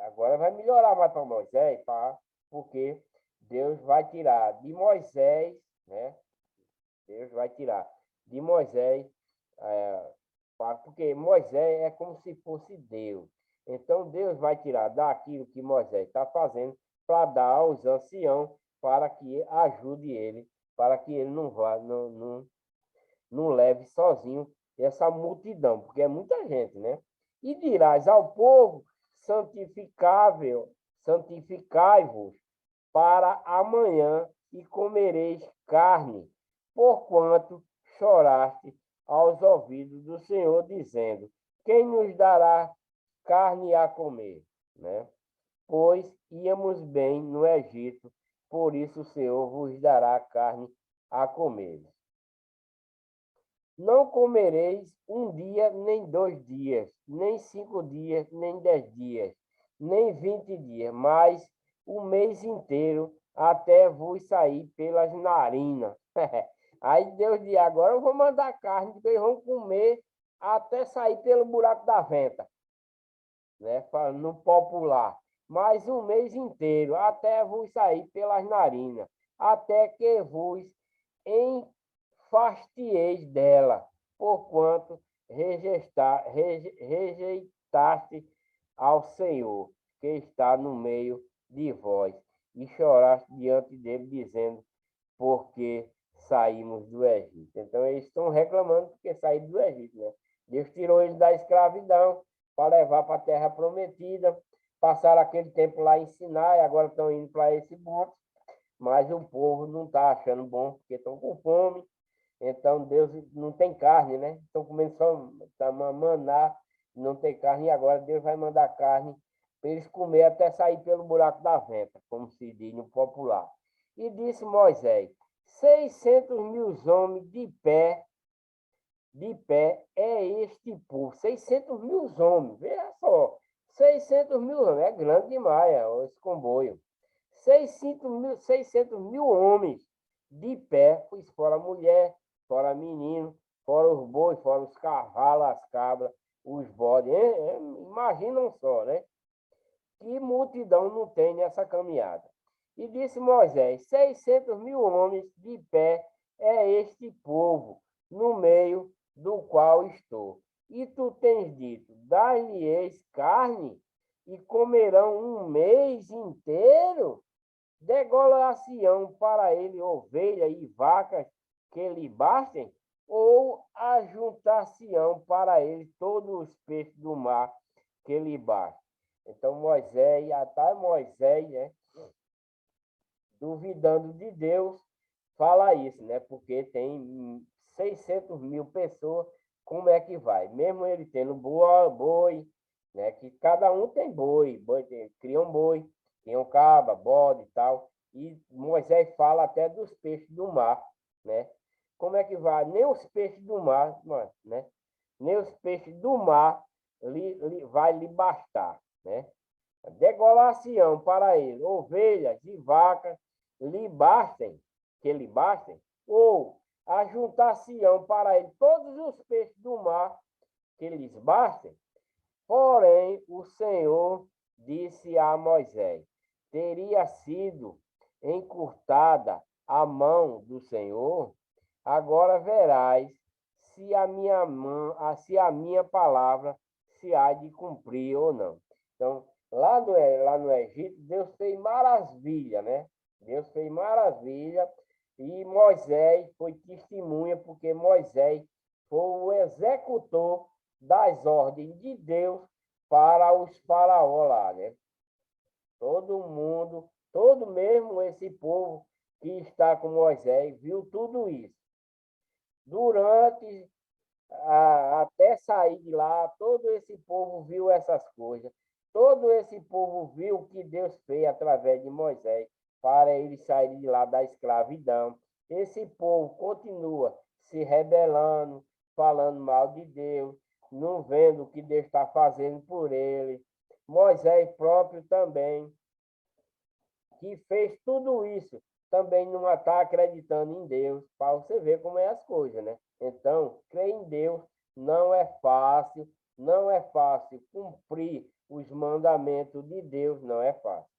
agora vai melhorar mais para Moisés, porque Deus vai tirar de Moisés, né? Deus vai tirar de Moisés, porque Moisés é como se fosse Deus. Então, Deus vai tirar daquilo que Moisés está fazendo para dar aos anciãos, para que ajude ele, para que ele não vá, não leve sozinho essa multidão, porque é muita gente, né? E dirás ao povo: santificai-vos para amanhã e comereis carne, porquanto choraste aos ouvidos do Senhor, dizendo: quem nos dará carne a comer, né? Pois íamos bem no Egito, por isso o Senhor vos dará carne a comer. Não comereis um dia, nem 2 dias, nem 5 dias, nem 10 dias, nem 20 dias, mas o mês inteiro, até vos sair pelas narinas. Aí Deus diz: agora eu vou mandar carne, que eles vão comer até sair pelo buraco da venta, né? No popular. Mas o mês inteiro, até vos sair pelas narinas, até que vos fastieis dela, porquanto rejeitaste ao Senhor, que está no meio de vós, e choraste diante dele, dizendo: porque saímos do Egito. Então, eles estão reclamando porque saíram do Egito, né? Deus tirou eles da escravidão para levar para a terra prometida, passaram aquele tempo lá em Sinai, agora estão indo para esse monte, mas o povo não está achando bom, porque estão com fome. Então, Deus não tem carne, né? Estão comendo só maná, não tem carne, e agora Deus vai mandar carne para eles comer até sair pelo buraco da venta, como se diz no popular. E disse Moisés: 600.000 homens de pé é este povo. 600.000 homens, veja só, 600.000 homens, é grande demais esse comboio. 600.000 homens de pé, pois fora mulher, fora menino, fora os bois, fora os cavalos, as cabras, os bodes. Imaginam só, né? Que multidão não tem nessa caminhada. E disse Moisés: 600.000 homens de pé é este povo, no meio do qual estou. E tu tens dito: dar-lhe-eis carne, e comerão um mês inteiro? Degolação para ele ovelha e vacas que lhe bastem? Ou ajuntar-se-ão para ele todos os peixes do mar que lhe bastem? Então Moisés, até Moisés, né, duvidando de Deus, fala isso, né? Porque tem 600.000 pessoas, como é que vai? Mesmo ele tendo boi, né? Que cada um tem boi criam boi, criam cabra, bode e tal. E Moisés fala até dos peixes do mar, né? Como é que vai? Nem os peixes do mar, né? Nem os peixes do mar vai lhe bastar, né? Degolação para ele, ovelhas e vacas lhe bastem, que lhe bastem, ou ajuntar-se-ão para ele todos os peixes do mar que lhes bastem. Porém, o Senhor disse a Moisés: teria sido encurtada a mão do Senhor, agora verás se a minha palavra se há de cumprir ou não. Então, lá no Egito, Deus fez maravilha, né? Deus fez maravilha e Moisés foi testemunha, porque Moisés foi o executor das ordens de Deus para os faraós lá, né? Todo mundo, todo mesmo esse povo que está com Moisés, viu tudo isso. Durante, até sair de lá, todo esse povo viu essas coisas. Todo esse povo viu o que Deus fez através de Moisés para eles saírem de lá da escravidão. Esse povo continua se rebelando, falando mal de Deus, não vendo o que Deus está fazendo por ele. Moisés próprio também, que fez tudo isso, também não está acreditando em Deus, para você ver como é as coisas, né? Então, crer em Deus não é fácil, não é fácil cumprir os mandamentos de Deus, não é fácil.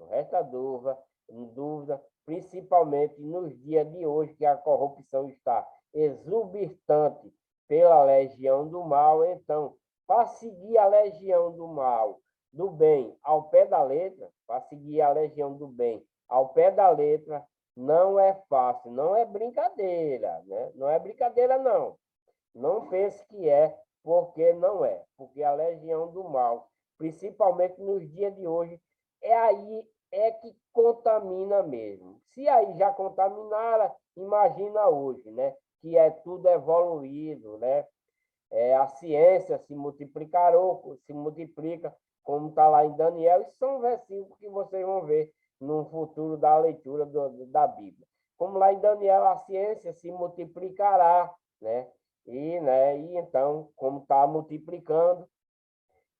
Não resta dúvida, principalmente nos dias de hoje, que a corrupção está exuberante pela legião do mal. Então, para seguir a legião do mal, do bem ao pé da letra, para seguir a legião do bem ao pé da letra, não é fácil, não é brincadeira, né? Não é brincadeira, não. Não pense que é, porque não é. Porque a legião do mal, principalmente nos dias de hoje, é que contamina mesmo. Se aí já contaminara, imagina hoje, né? Que é tudo evoluído, né? A ciência se multiplica, como está lá em Daniel, e são versículos que vocês vão ver no futuro da leitura da Bíblia. Como lá em Daniel, a ciência se multiplicará, né? E então, como está multiplicando,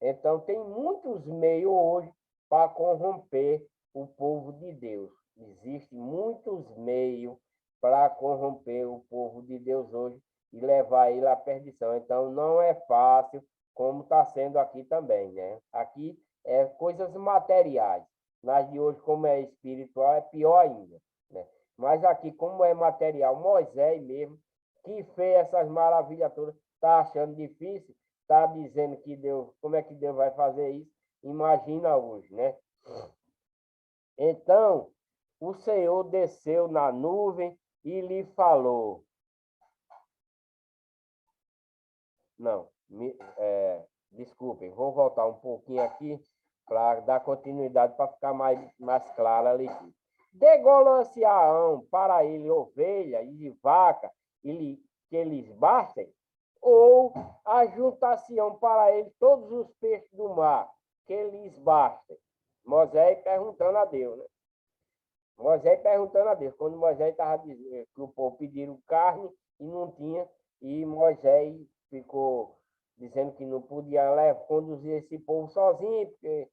então tem muitos meios hoje para corromper o povo de Deus. Existem muitos meios para corromper o povo de Deus hoje e levar ele à perdição. Então, não é fácil, como está sendo aqui também, né? Aqui é coisas materiais. Nas de hoje, como é espiritual, é pior ainda, né? Mas aqui, como é material, Moisés mesmo, que fez essas maravilhas todas, está achando difícil, está dizendo que Deus, como é que Deus vai fazer isso? Imagina hoje, né? Então, o Senhor desceu na nuvem e lhe falou. Não, desculpem, vou voltar um pouquinho aqui para dar continuidade, para ficar mais clara ali. Degolance-ão para ele ovelha e vaca, que eles bastem, ou ajuntar-se-ão para ele todos os peixes do mar, que lhes bastem. Moisés perguntando a Deus, né? Moisés perguntando a Deus, quando Moisés estava dizendo que o povo pediram carne e não tinha, e Moisés ficou dizendo que não podia conduzir esse povo sozinho, porque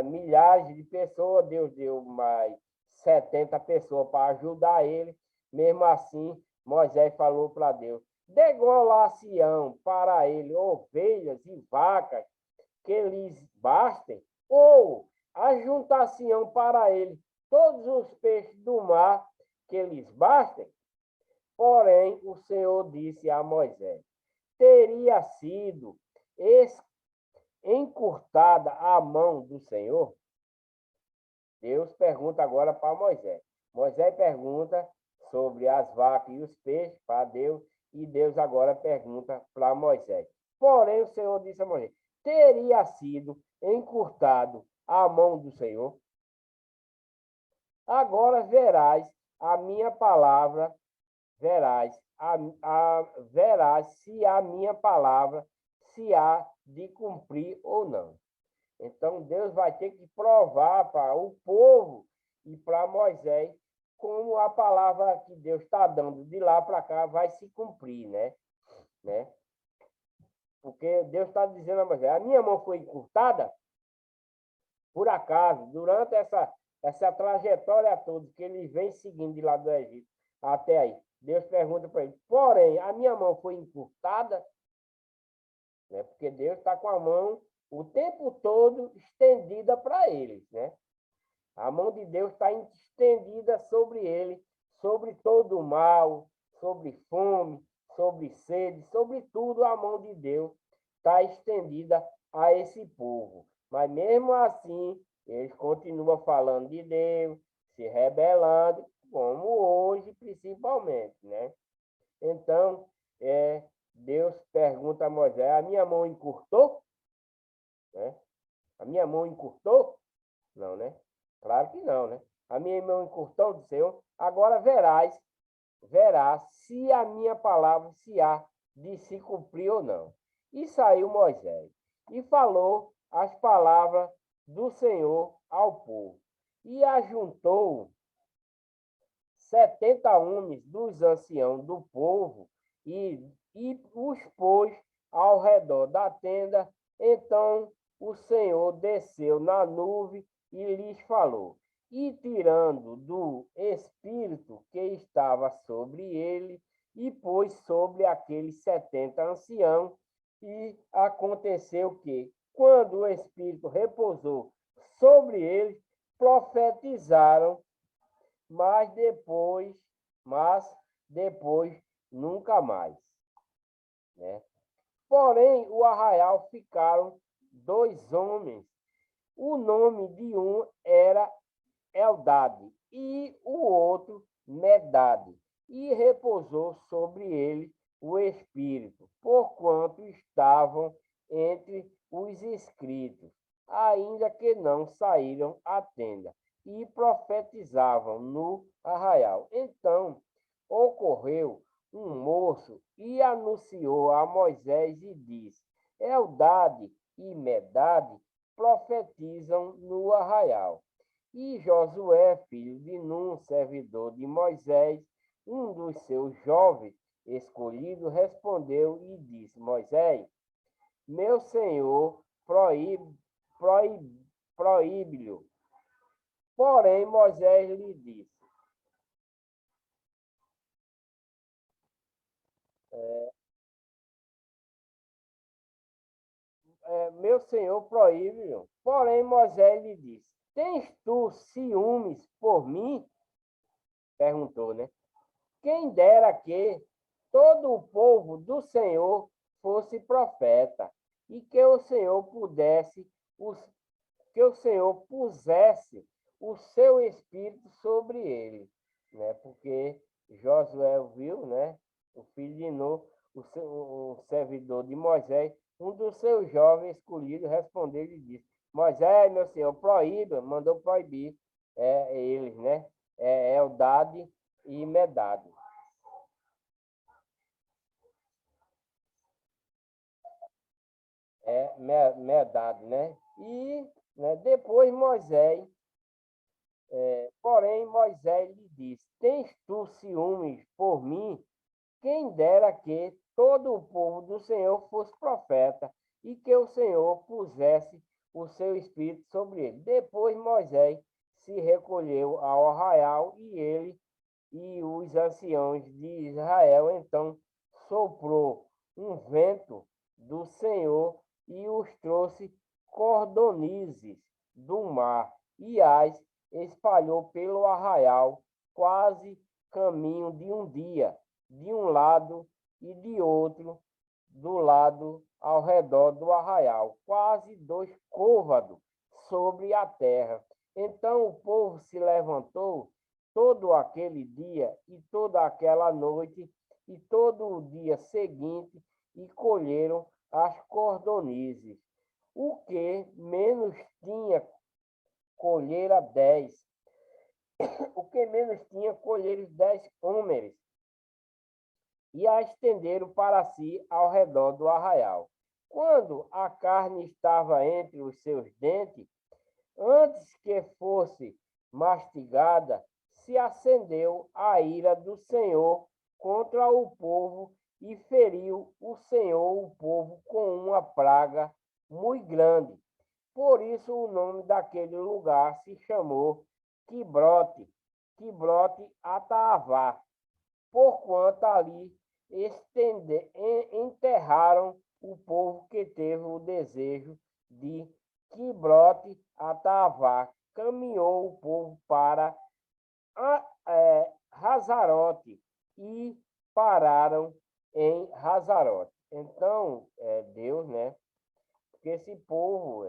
milhares de pessoas, Deus deu mais 70 pessoas para ajudar ele. Mesmo assim, Moisés falou para Deus, degolar-se-ão para ele ovelhas e vacas que lhes bastem, ou ajuntar-se-ão para ele todos os peixes do mar que lhes bastem. Porém, o Senhor disse a Moisés, teria sido encurtada a mão do Senhor? Deus pergunta agora para Moisés. Moisés pergunta sobre as vacas e os peixes para Deus, e Deus agora pergunta para Moisés. Porém, o Senhor disse a Moisés, teria sido encurtado a mão do Senhor? Agora verás a minha palavra, verás se a minha palavra se há de cumprir ou não. Então, Deus vai ter que provar para o povo e para Moisés como a palavra que Deus está dando de lá para cá vai se cumprir, né? Porque Deus está dizendo a Moisés, a minha mão foi encurtada, por acaso, durante essa trajetória toda que ele vem seguindo de lá do Egito até aí. Deus pergunta para ele, porém, a minha mão foi encurtada, né? Porque Deus está com a mão o tempo todo estendida para eles, né? A mão de Deus está estendida sobre ele, sobre todo o mal, sobre fome, sobre sede, sobre tudo a mão de Deus está estendida a esse povo. Mas mesmo assim, eles continuam falando de Deus, se rebelando, como hoje principalmente, né? Então, Deus pergunta a Moisés: a minha mão encurtou? Né? A minha mão encurtou? Não, né? Claro que não, né? A minha mão encurtou do Senhor. Agora verás se a minha palavra se há de se cumprir ou não. E saiu Moisés e falou as palavras do Senhor ao povo. E ajuntou 70 homens dos anciãos do povo e os pôs ao redor da tenda. Então o Senhor desceu na nuvem e lhes falou. E tirando do espírito que estava sobre ele, e pôs sobre aqueles 70 anciãos, e aconteceu que, quando o espírito repousou sobre eles, profetizaram, mas depois nunca mais, né? Porém, o arraial ficaram 2 homens. O nome de um era Eldade e o outro Medade. E repousou sobre ele o Espírito, porquanto estavam entre os inscritos, ainda que não saíram à tenda, e profetizavam no arraial. Então ocorreu um moço e anunciou a Moisés e disse: Eldade e Medade profetizam no arraial. E Josué, filho de Num, servidor de Moisés, um dos seus jovens escolhidos, respondeu e disse: Moisés, meu senhor, proíbe-lhe. Porém, Moisés lhe disse: meu senhor, proíbe-lhe. Porém, Moisés lhe disse: tens tu ciúmes por mim? Perguntou, né? Quem dera que todo o povo do Senhor fosse profeta, e que o Senhor que o Senhor pusesse o seu espírito sobre ele, né? Porque Josué viu, né? O filho de Nun, o servidor de Moisés, um dos seus jovens escolhidos, respondeu e disse: Moisés, meu senhor, proíba, mandou proibir eles, né? Eldade e Medade. Medade, né? E, né, depois Moisés, porém Moisés lhe disse: tens tu ciúmes por mim? Quem dera que todo o povo do Senhor fosse profeta e que o Senhor pusesse o seu espírito sobre ele. Depois Moisés se recolheu ao arraial e ele e os anciãos de Israel. Então soprou um vento do Senhor e os trouxe cordonizes do mar e as espalhou pelo arraial, quase caminho de um dia, de um lado e de outro, do lado ao redor do arraial, quase 2 côvados sobre a terra. Então o povo se levantou todo aquele dia e toda aquela noite e todo o dia seguinte e colheram as cordonizes. O que menos tinha, colhera 10. O que menos tinha, colheram 10 homens e a estenderam para si ao redor do arraial. Quando a carne estava entre os seus dentes, antes que fosse mastigada, se acendeu a ira do Senhor contra o povo e feriu o Senhor o povo com uma praga muito grande. Por isso o nome daquele lugar se chamou Quibrote Ataavá, porquanto ali enterraram o povo que teve o desejo de Quibrote Atavá, caminhou o povo para Hazarote e pararam em Hazarote. Então, Deus, né? Porque esse povo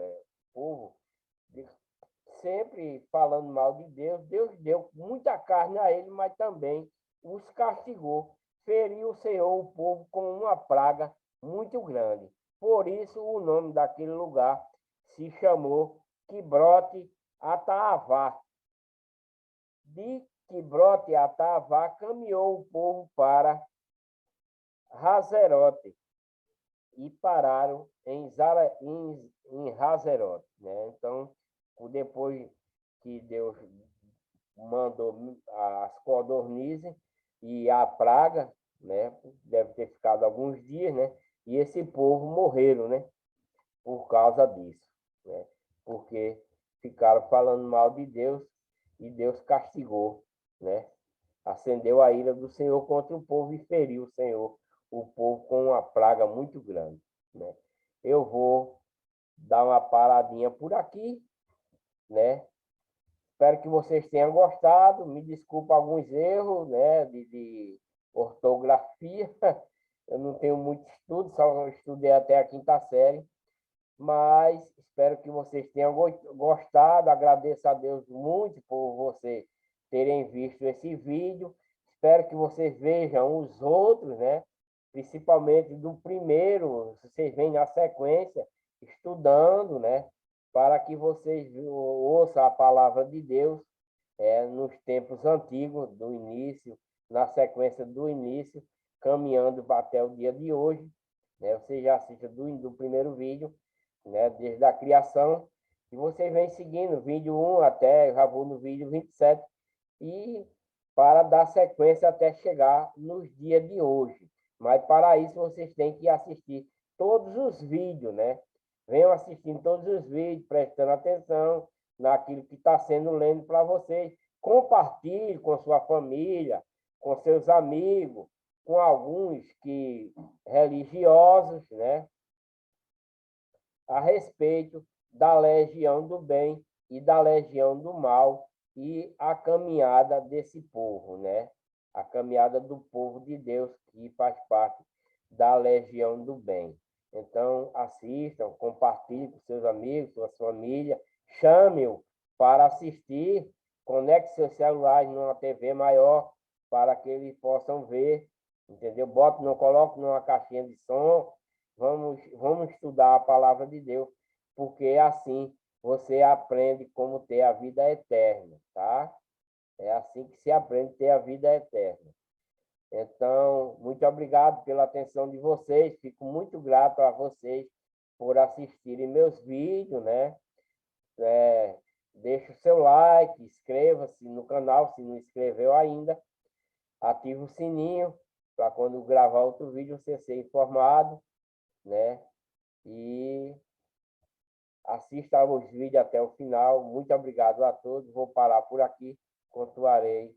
sempre falando mal de Deus, Deus deu muita carne a ele, mas também os castigou. Feriu o Senhor o povo com uma praga muito grande. Por isso o nome daquele lugar se chamou Quibrote Ataavá. De Quibrote Ataavá caminhou o povo para Hazerote e pararam em Hazerote, né? Então, depois que Deus mandou as codornizes e a praga, né? Deve ter ficado alguns dias, né? E esse povo morreram, né? Por causa disso, né? Porque ficaram falando mal de Deus e Deus castigou, né? Acendeu a ira do Senhor contra o povo e feriu o Senhor, o povo com uma praga muito grande, né? Eu vou dar uma paradinha por aqui, né? Espero que vocês tenham gostado. Me desculpa alguns erros, né, de ortografia. Eu não tenho muito estudo, só estudei até a quinta série. Mas espero que vocês tenham gostado. Agradeço a Deus muito por vocês terem visto esse vídeo. Espero que vocês vejam os outros, né? Principalmente do primeiro, vocês vêm na sequência, estudando, né? Para que vocês ouçam a palavra de Deus nos tempos antigos, do início, na sequência do início, caminhando até o dia de hoje. Né? Você já assiste do primeiro vídeo, né? Desde a criação, e vocês vêm seguindo, vídeo 1 até, já vou no vídeo 27, e para dar sequência até chegar nos dias de hoje. Mas para isso vocês têm que assistir todos os vídeos, né? Venham assistindo todos os vídeos, prestando atenção naquilo que está sendo lendo para vocês. Compartilhe com sua família, com seus amigos, com alguns que religiosos, né? A respeito da legião do bem e da legião do mal e a caminhada desse povo, né? A caminhada do povo de Deus que faz parte da legião do bem. Então, assistam, compartilhem com seus amigos, sua família, chame-o para assistir, conecte seus celulares numa TV maior para que eles possam ver, entendeu? Não coloque numa caixinha de som. Vamos estudar a palavra de Deus, porque assim você aprende como ter a vida eterna, tá? É assim que se aprende a ter a vida eterna. Então, muito obrigado pela atenção de vocês. Fico muito grato a vocês por assistirem meus vídeos, né? Deixe o seu like, inscreva-se no canal se não inscreveu ainda. Ative o sininho para quando gravar outro vídeo você ser informado, né? E assista os vídeos até o final. Muito obrigado a todos. Vou parar por aqui. Continuarei